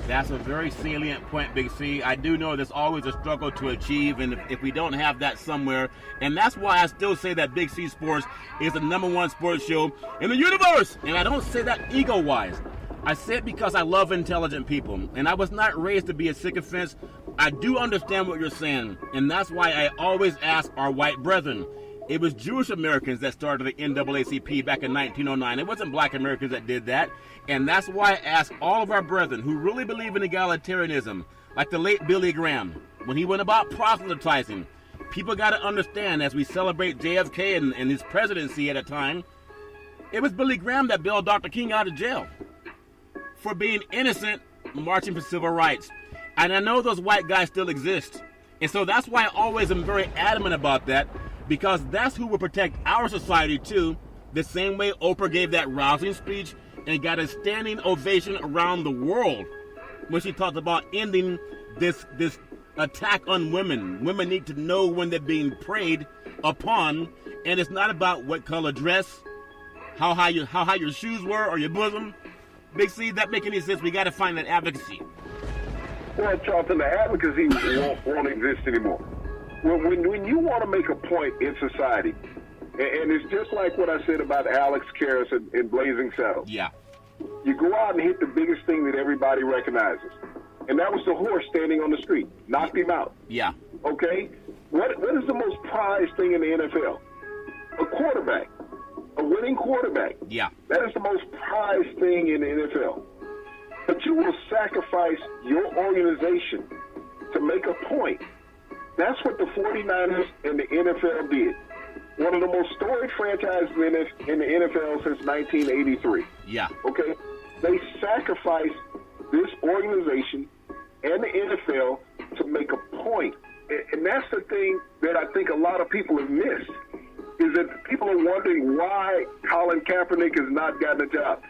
That's a very salient point, Big C. I do know there's always a struggle to achieve, and if we don't have that somewhere, and that's why I still say that Big C Sports is the #1 sports show in the universe. And I don't say that ego-wise. I say it because I love intelligent people, and I was not raised to be a sycophant. I do understand what you're saying, and that's why I always ask our white brethren. It was Jewish Americans that started the NAACP back in 1909. It wasn't black Americans that did that. And that's why I ask all of our brethren who really believe in egalitarianism, like the late Billy Graham, when he went about proselytizing, people got to understand as we celebrate JFK and his presidency at a time, it was Billy Graham that bailed Dr. King out of jail for being innocent, marching for civil rights. And I know those white guys still exist. And so that's why I always am very adamant about that, because that's who will protect our society too, the same way Oprah gave that rousing speech and got a standing ovation around the world when she talked about ending this attack on women. Women need to know when they're being preyed upon, and it's not about what color dress, how high your shoes were or your bosom. Big C, that make any sense? We got to find that advocacy. Well, Charlton, the advocacy won't exist anymore. When you want to make a point in society, and it's just like what I said about Alex Karras in Blazing Saddles. Yeah. You go out and hit the biggest thing that everybody recognizes, and that was the horse standing on the street. Knocked him out. Yeah. Okay? What is the most prized thing in the NFL? A quarterback. A winning quarterback. Yeah. That is the most prized thing in the NFL. But you will sacrifice your organization to make a point. That's what the 49ers and the NFL did. One of the most storied franchises in the NFL since 1983. Yeah. Okay? They sacrificed this organization and the NFL to make a point. And that's the thing that I think a lot of people have missed, is that people are wondering why Colin Kaepernick has not gotten a job.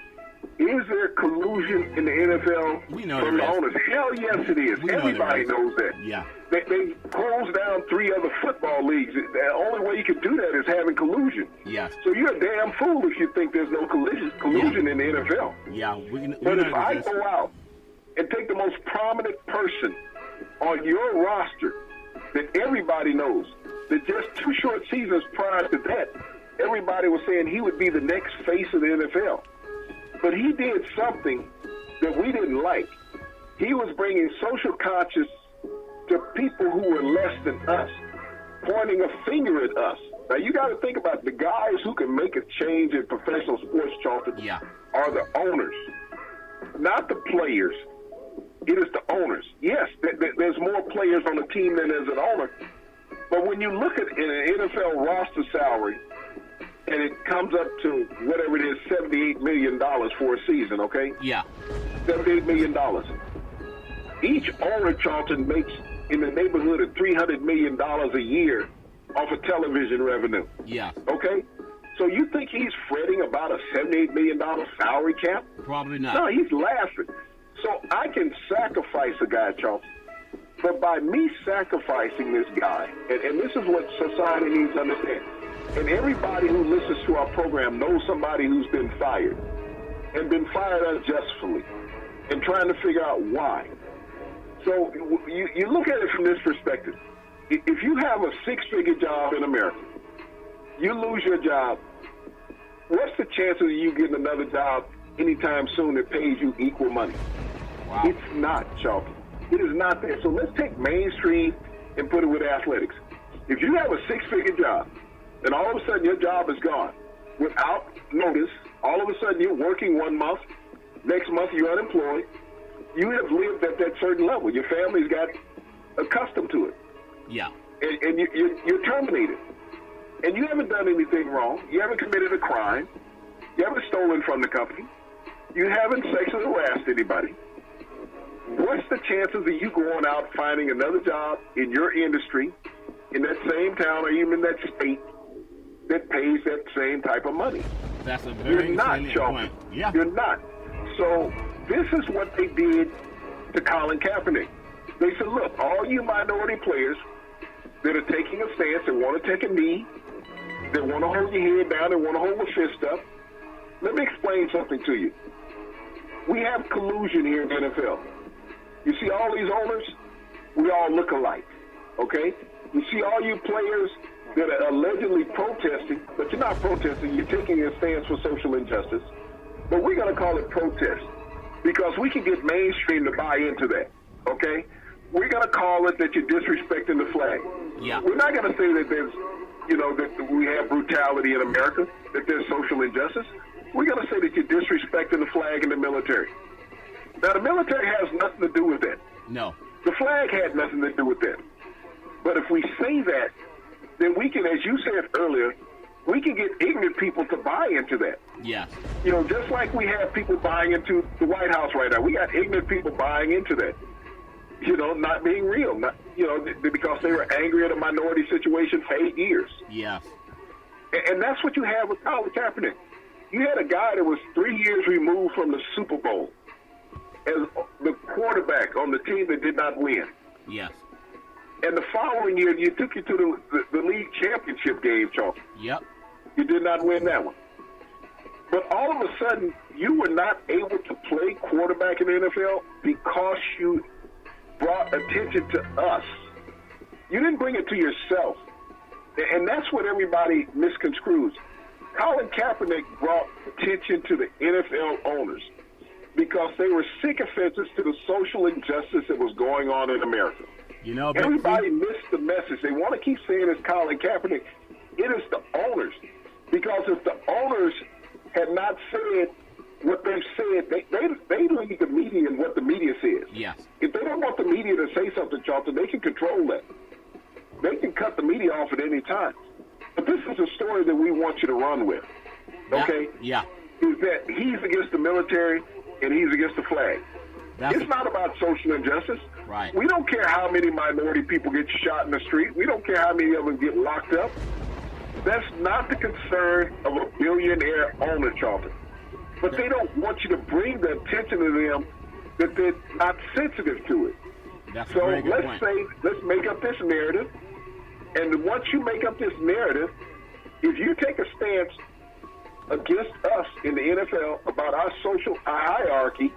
Is there collusion in the NFL from the owners? Hell yes, it is. Everybody knows that. Yeah. They closed down 3 other football leagues. The only way you can do that is having collusion. Yes. So you're a damn fool if you think there's no collusion in the NFL. Yeah. But if I go out and take the most prominent person on your roster that everybody knows, that just 2 short seasons prior to that, everybody was saying he would be the next face of the NFL. But he did something that we didn't like. He was bringing social conscience to people who were less than us, pointing a finger at us. Now, you got to think about the guys who can make a change in professional sports, Charlton, are the owners, not the players. It is the owners. Yes, there's more players on the team than there's an owner. But when you look at an NFL roster salary, and it comes up to whatever it is, $78 million for a season, okay? Yeah. $78 million. Each owner, Charlton, makes in the neighborhood of $300 million a year off of television revenue. Yeah. Okay? So you think he's fretting about a $78 million salary cap? Probably not. No, he's laughing. So I can sacrifice a guy, Charles. But by me sacrificing this guy, and this is what society needs to understand, and everybody who listens to our program knows somebody who's been fired, and been fired unjustly, and trying to figure out why. So you look at it from this perspective. If you have a six-figure job in America, you lose your job, what's the chances of you getting another job anytime soon that pays you equal money? Wow. It's not, Chalky. It is not there. So let's take mainstream and put it with athletics. If you have a six-figure job, and all of a sudden your job is gone without notice, all of a sudden you're working 1 month, next month you're unemployed, you have lived at that certain level. Your family's got accustomed to it. Yeah. And you're terminated. And you haven't done anything wrong. You haven't committed a crime. You haven't stolen from the company. You haven't sexually harassed anybody. What's the chances of you going out finding another job in your industry, in that same town or even that state that pays that same type of money? That's a very salient point. Yeah. You're not. So this is what they did to Colin Kaepernick. They said, look, all you minority players that are taking a stance, that want to take a knee, that want to hold your head down, that want to hold a fist up, let me explain something to you. We have collusion here in the NFL. You see all these owners, we all look alike, okay? You see all you players that are allegedly protesting, but you're not protesting, you're taking a stance for social injustice. But we're going to call it protest because we can get mainstream to buy into that, okay? We're going to call it that you're disrespecting the flag. Yeah. We're not going to say that there's, that we have brutality in America, that there's social injustice. We're going to say that you're disrespecting the flag and the military. Now, the military has nothing to do with that. No. The flag had nothing to do with that. But if we say that, then we can, as you said earlier, we can get ignorant people to buy into that. Yes. Just like we have people buying into the White House right now. We got ignorant people buying into that. Not being real, because they were angry at a minority situation for 8 years. Yes. And that's what you have with Colin Kaepernick. You had a guy that was 3 years removed from the Super Bowl as the quarterback on the team that did not win. Yes. And the following year, you took you to the league championship game, Charles. Yep. You did not win that one. But all of a sudden, you were not able to play quarterback in the NFL because you brought attention to us. You didn't bring it to yourself. And that's what everybody misconstrues. Colin Kaepernick brought attention to the NFL owners because they were sycophants to the social injustice that was going on in America. Everybody missed the message. They want to keep saying it's Colin Kaepernick. It is the owners. Because if the owners had not said what they've said, they lead the media and what the media says. Yes. If they don't want the media to say something, Charlton, they can control that. They can cut the media off at any time. But this is a story that we want you to run with, okay? Yeah. Is that he's against the military and he's against the flag. It's not about social injustice. Right. We don't care how many minority people get shot in the street. We don't care how many of them get locked up. That's not the concern of a billionaire owner, Charlton. But they don't want you to bring the attention to them that they're not sensitive to it. That's so a very good point. Let's make up this narrative. And once you make up this narrative, if you take a stance against us in the NFL about our social hierarchy,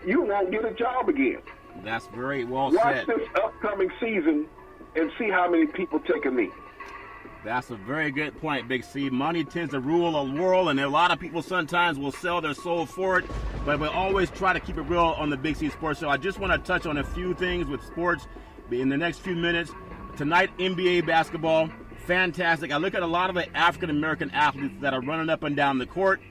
you won't get a job again. That's very well said. Watch said. this upcoming season and see how many people take a knee. That's a very good point, Big C. Money tends to rule the world, and a lot of people sometimes will sell their soul for it, but we always try to keep it real on the Big C Sports Show. I just want to touch on a few things with sports in the next few minutes. Tonight, NBA basketball, fantastic. I look at a lot of the African-American athletes that are running up and down the court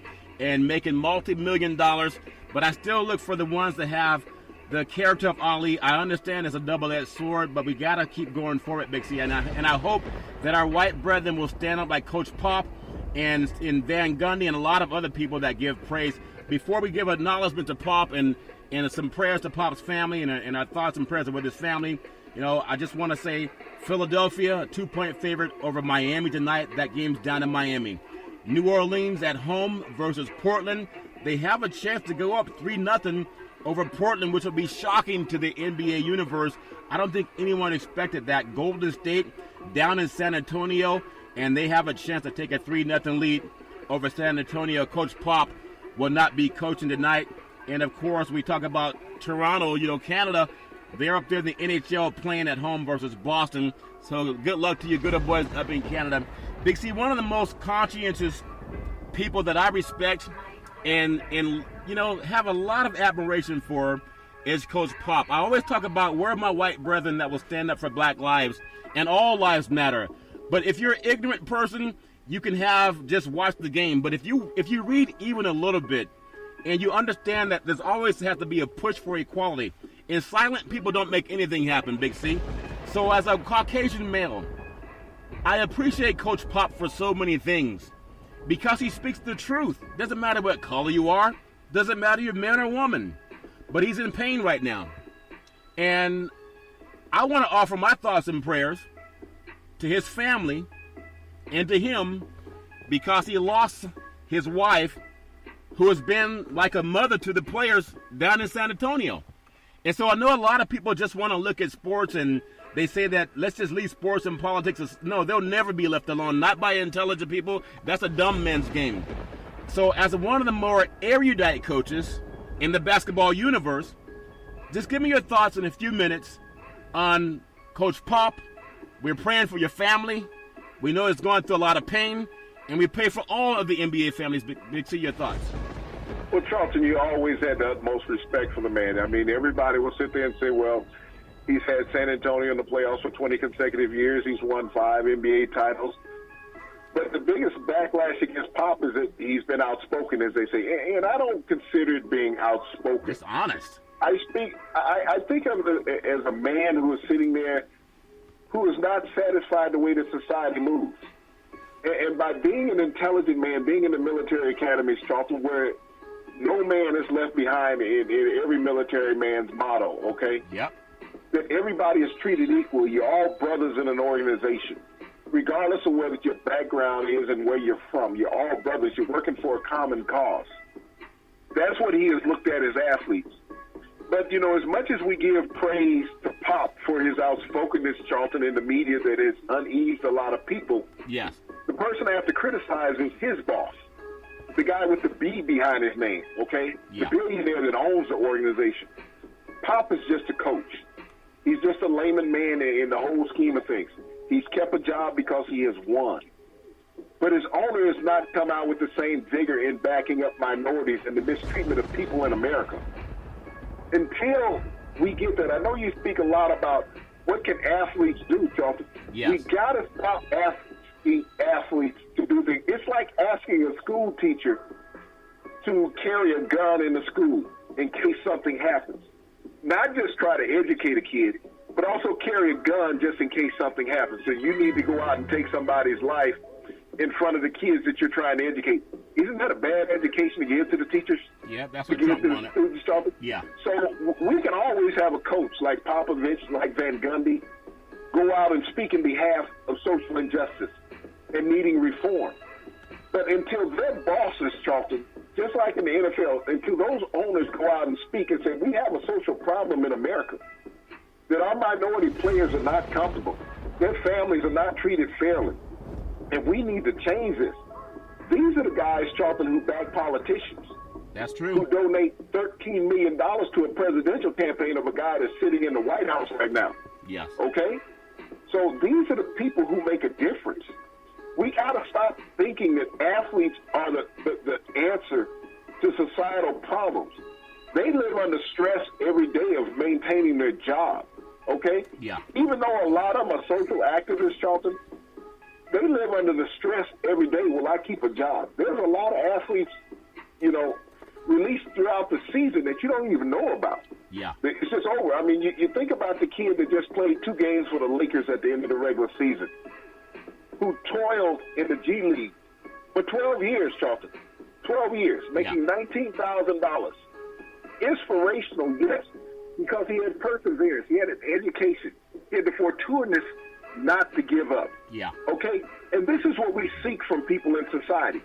and making multi-million dollars, but I still look for the ones that have the character of Ali. I understand it's a double-edged sword, but we got to keep going forward, Big C. And I hope that our white brethren will stand up like Coach Pop and in Van Gundy and a lot of other people that give praise. Before we give acknowledgement to Pop and some prayers to Pop's family and our thoughts and prayers with his family, I just want to say Philadelphia, a 2-point favorite over Miami tonight. That game's down in Miami. New Orleans at home versus Portland. They have a chance to go up 3-0 over Portland, which will be shocking to the NBA universe. I don't think anyone expected that. Golden State down in San Antonio, and they have a chance to take a 3-0 lead over San Antonio. Coach Pop will not be coaching tonight. And, of course, we talk about Toronto, Canada. They're up there in the NHL playing at home versus Boston. So good luck to you good old boys up in Canada. Big C, one of the most conscientious people that I respect and have a lot of admiration for is Coach Pop. I always talk about where are my white brethren that will stand up for black lives, and all lives matter. But if you're an ignorant person, you can just watch the game. But if you read even a little bit and you understand that there's always has to be a push for equality, and silent people don't make anything happen, Big C. So as a Caucasian male, I appreciate Coach Pop for so many things because he speaks the truth. Doesn't matter what color you are. Doesn't matter if you're man or woman. But he's in pain right now. And I want to offer my thoughts and prayers to his family and to him because he lost his wife, who has been like a mother to the players down in San Antonio. And so I know a lot of people just want to look at sports and they say that let's just leave sports and politics. No, they'll never be left alone, not by intelligent people. That's a dumb man's game. So as one of the more erudite coaches in the basketball universe, just give me your thoughts in a few minutes on Coach Pop. We're praying for your family. We know it's going through a lot of pain, and we pray for all of the NBA families. Big C, your thoughts. Well, Charlton, you always had the utmost respect for the man. I mean, everybody will sit there and say, well, he's had San Antonio in the playoffs for 20 consecutive years. He's won 5 NBA titles. But the biggest backlash against Pop is that he's been outspoken, as they say. And I don't consider it being outspoken. It's honest. I think of it as a man who is sitting there who is not satisfied the way that society moves. And by being an intelligent man, being in the military academies, Charlton, where no man is left behind in every military man's motto, okay? Yep. That everybody is treated equal. You're all brothers in an organization. Regardless of whether your background is and where you're from, you're all brothers. You're working for a common cause. That's what he has looked at as athletes. But, as much as we give praise to Pop for his outspokenness, Charlton, in the media that has uneased a lot of people, yes, the person I have to criticize is his boss, the guy with the B behind his name, okay? Yeah. The billionaire that owns the organization. Pop is just a coach. He's just a layman man in the whole scheme of things. He's kept a job because he has won. But his owner has not come out with the same vigor in backing up minorities and the mistreatment of people in America. Until we get that, I know you speak a lot about what can athletes do, Charlton. Yes. We got to stop asking athletes to do things. It's like asking a school teacher to carry a gun in the school in case something happens. Not just try to educate a kid, but also carry a gun just in case something happens. So you need to go out and take somebody's life in front of the kids that you're trying to educate. Isn't that a bad education to give to the teachers? Yeah, that's what Trump wanted. Students, yeah. So we can always have a coach like Popovich, like Van Gundy, go out and speak in behalf of social injustice and needing reform. But until their bosses, Charlton, just like in the NFL, until those owners go out and speak and say, we have a social problem in America, that our minority players are not comfortable, their families are not treated fairly, and we need to change this. These are the guys, Charlton, who back politicians. That's true. Who donate $13 million to a presidential campaign of a guy that's sitting in the White House right now. Yes. Okay? So these are the people who make a difference. We got to stop thinking that athletes are the answer to societal problems. They live under stress every day of maintaining their job. Okay? Yeah. Even though a lot of them are social activists, Charlton, they live under the stress every day. Will I keep a job? There's a lot of athletes, released throughout the season that you don't even know about. Yeah. It's just over. I mean, you think about the kid that just played 2 games for the Lakers at the end of the regular season, who toiled in the G League for 12 years, Charlton. 12 years, making $19,000. Inspirational, yes, because he had perseverance. He had an education. He had the fortuitousness not to give up. Yeah. Okay? And this is what we seek from people in society.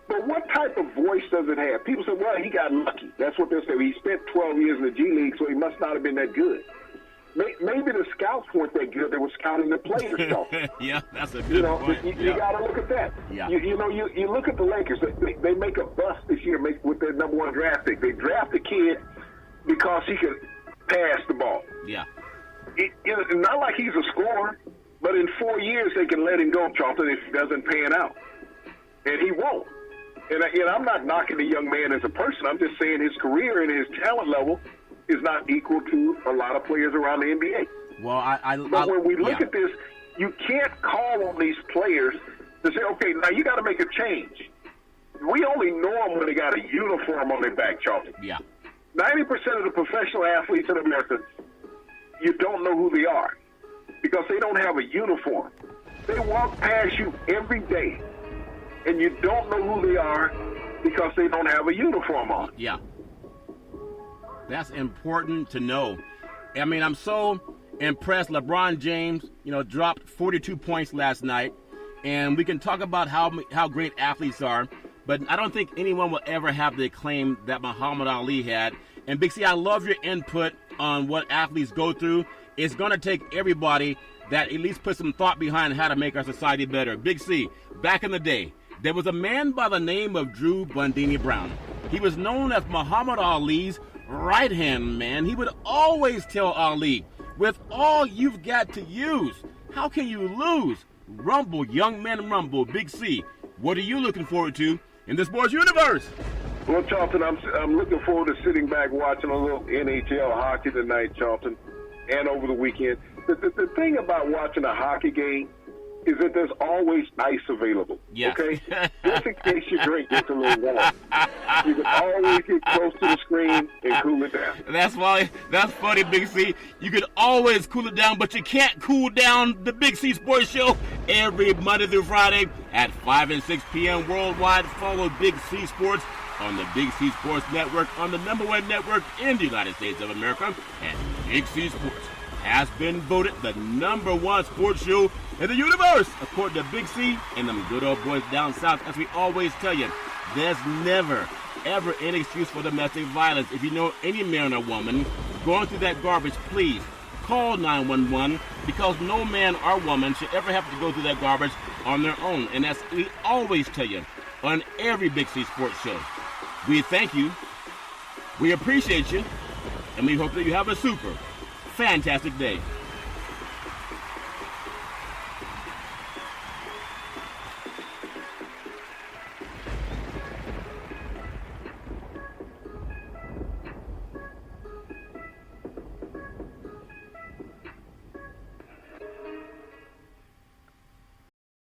But what type of voice does it have? People say, well, he got lucky. That's what they'll say. He spent 12 years in the G League, so he must not have been that good. Maybe the scouts weren't that good. They were scouting the players. Yeah, that's a good point. You got to look at that. Yeah. You look at the Lakers. They make a bust this year with their number 1 draft pick. They draft a kid because he can pass the ball. Yeah. Not like he's a scorer, but in 4 years they can let him go, Charlton, if he doesn't pan out. And he won't. And I'm not knocking the young man as a person. I'm just saying his career and his talent level is not equal to a lot of players around the NBA. Well, But when we look at this, you can't call on these players to say, okay, now you got to make a change. We only know them when they got a uniform on their back, Charlton. Yeah. 90% of the professional athletes in America, you don't know who they are because they don't have a uniform. They walk past you every day, and you don't know who they are because they don't have a uniform on. Yeah. That's important to know. I mean, I'm so impressed. LeBron James, dropped 42 points last night, and we can talk about how great athletes are, but I don't think anyone will ever have the acclaim that Muhammad Ali had. And Big C, I love your input on what athletes go through. It's going to take everybody that at least put some thought behind how to make our society better. Big C, back in the day, there was a man by the name of Drew Bundini Brown. He was known as Muhammad Ali's right-hand man. He would always tell Ali, with all you've got to use, how can you lose? Rumble, young men, rumble. Big C, what are you looking forward to in the sports universe? Well, Charlton, I'm looking forward to sitting back watching a little NHL hockey tonight, Charlton, and over the weekend. The thing about watching a hockey game is that there's always ice available. Yes. Okay? Just in case your drink gets a little warm. You can always get close to the screen and cool it down. That's funny, Big C. You can always cool it down, but you can't cool down the Big C Sports Show every Monday through Friday at 5 and 6 p.m. worldwide. Follow Big C Sports on the Big C Sports Network, on the #1 network in the United States of America. And Big C Sports has been voted the #1 sports show in the universe, according to Big C and them good old boys down south. As we always tell you, there's never, ever any excuse for domestic violence. If you know any man or woman going through that garbage, please call 911, because no man or woman should ever have to go through that garbage on their own. And as we always tell you on every Big C Sports show, we thank you, we appreciate you, and we hope that you have a super fantastic day.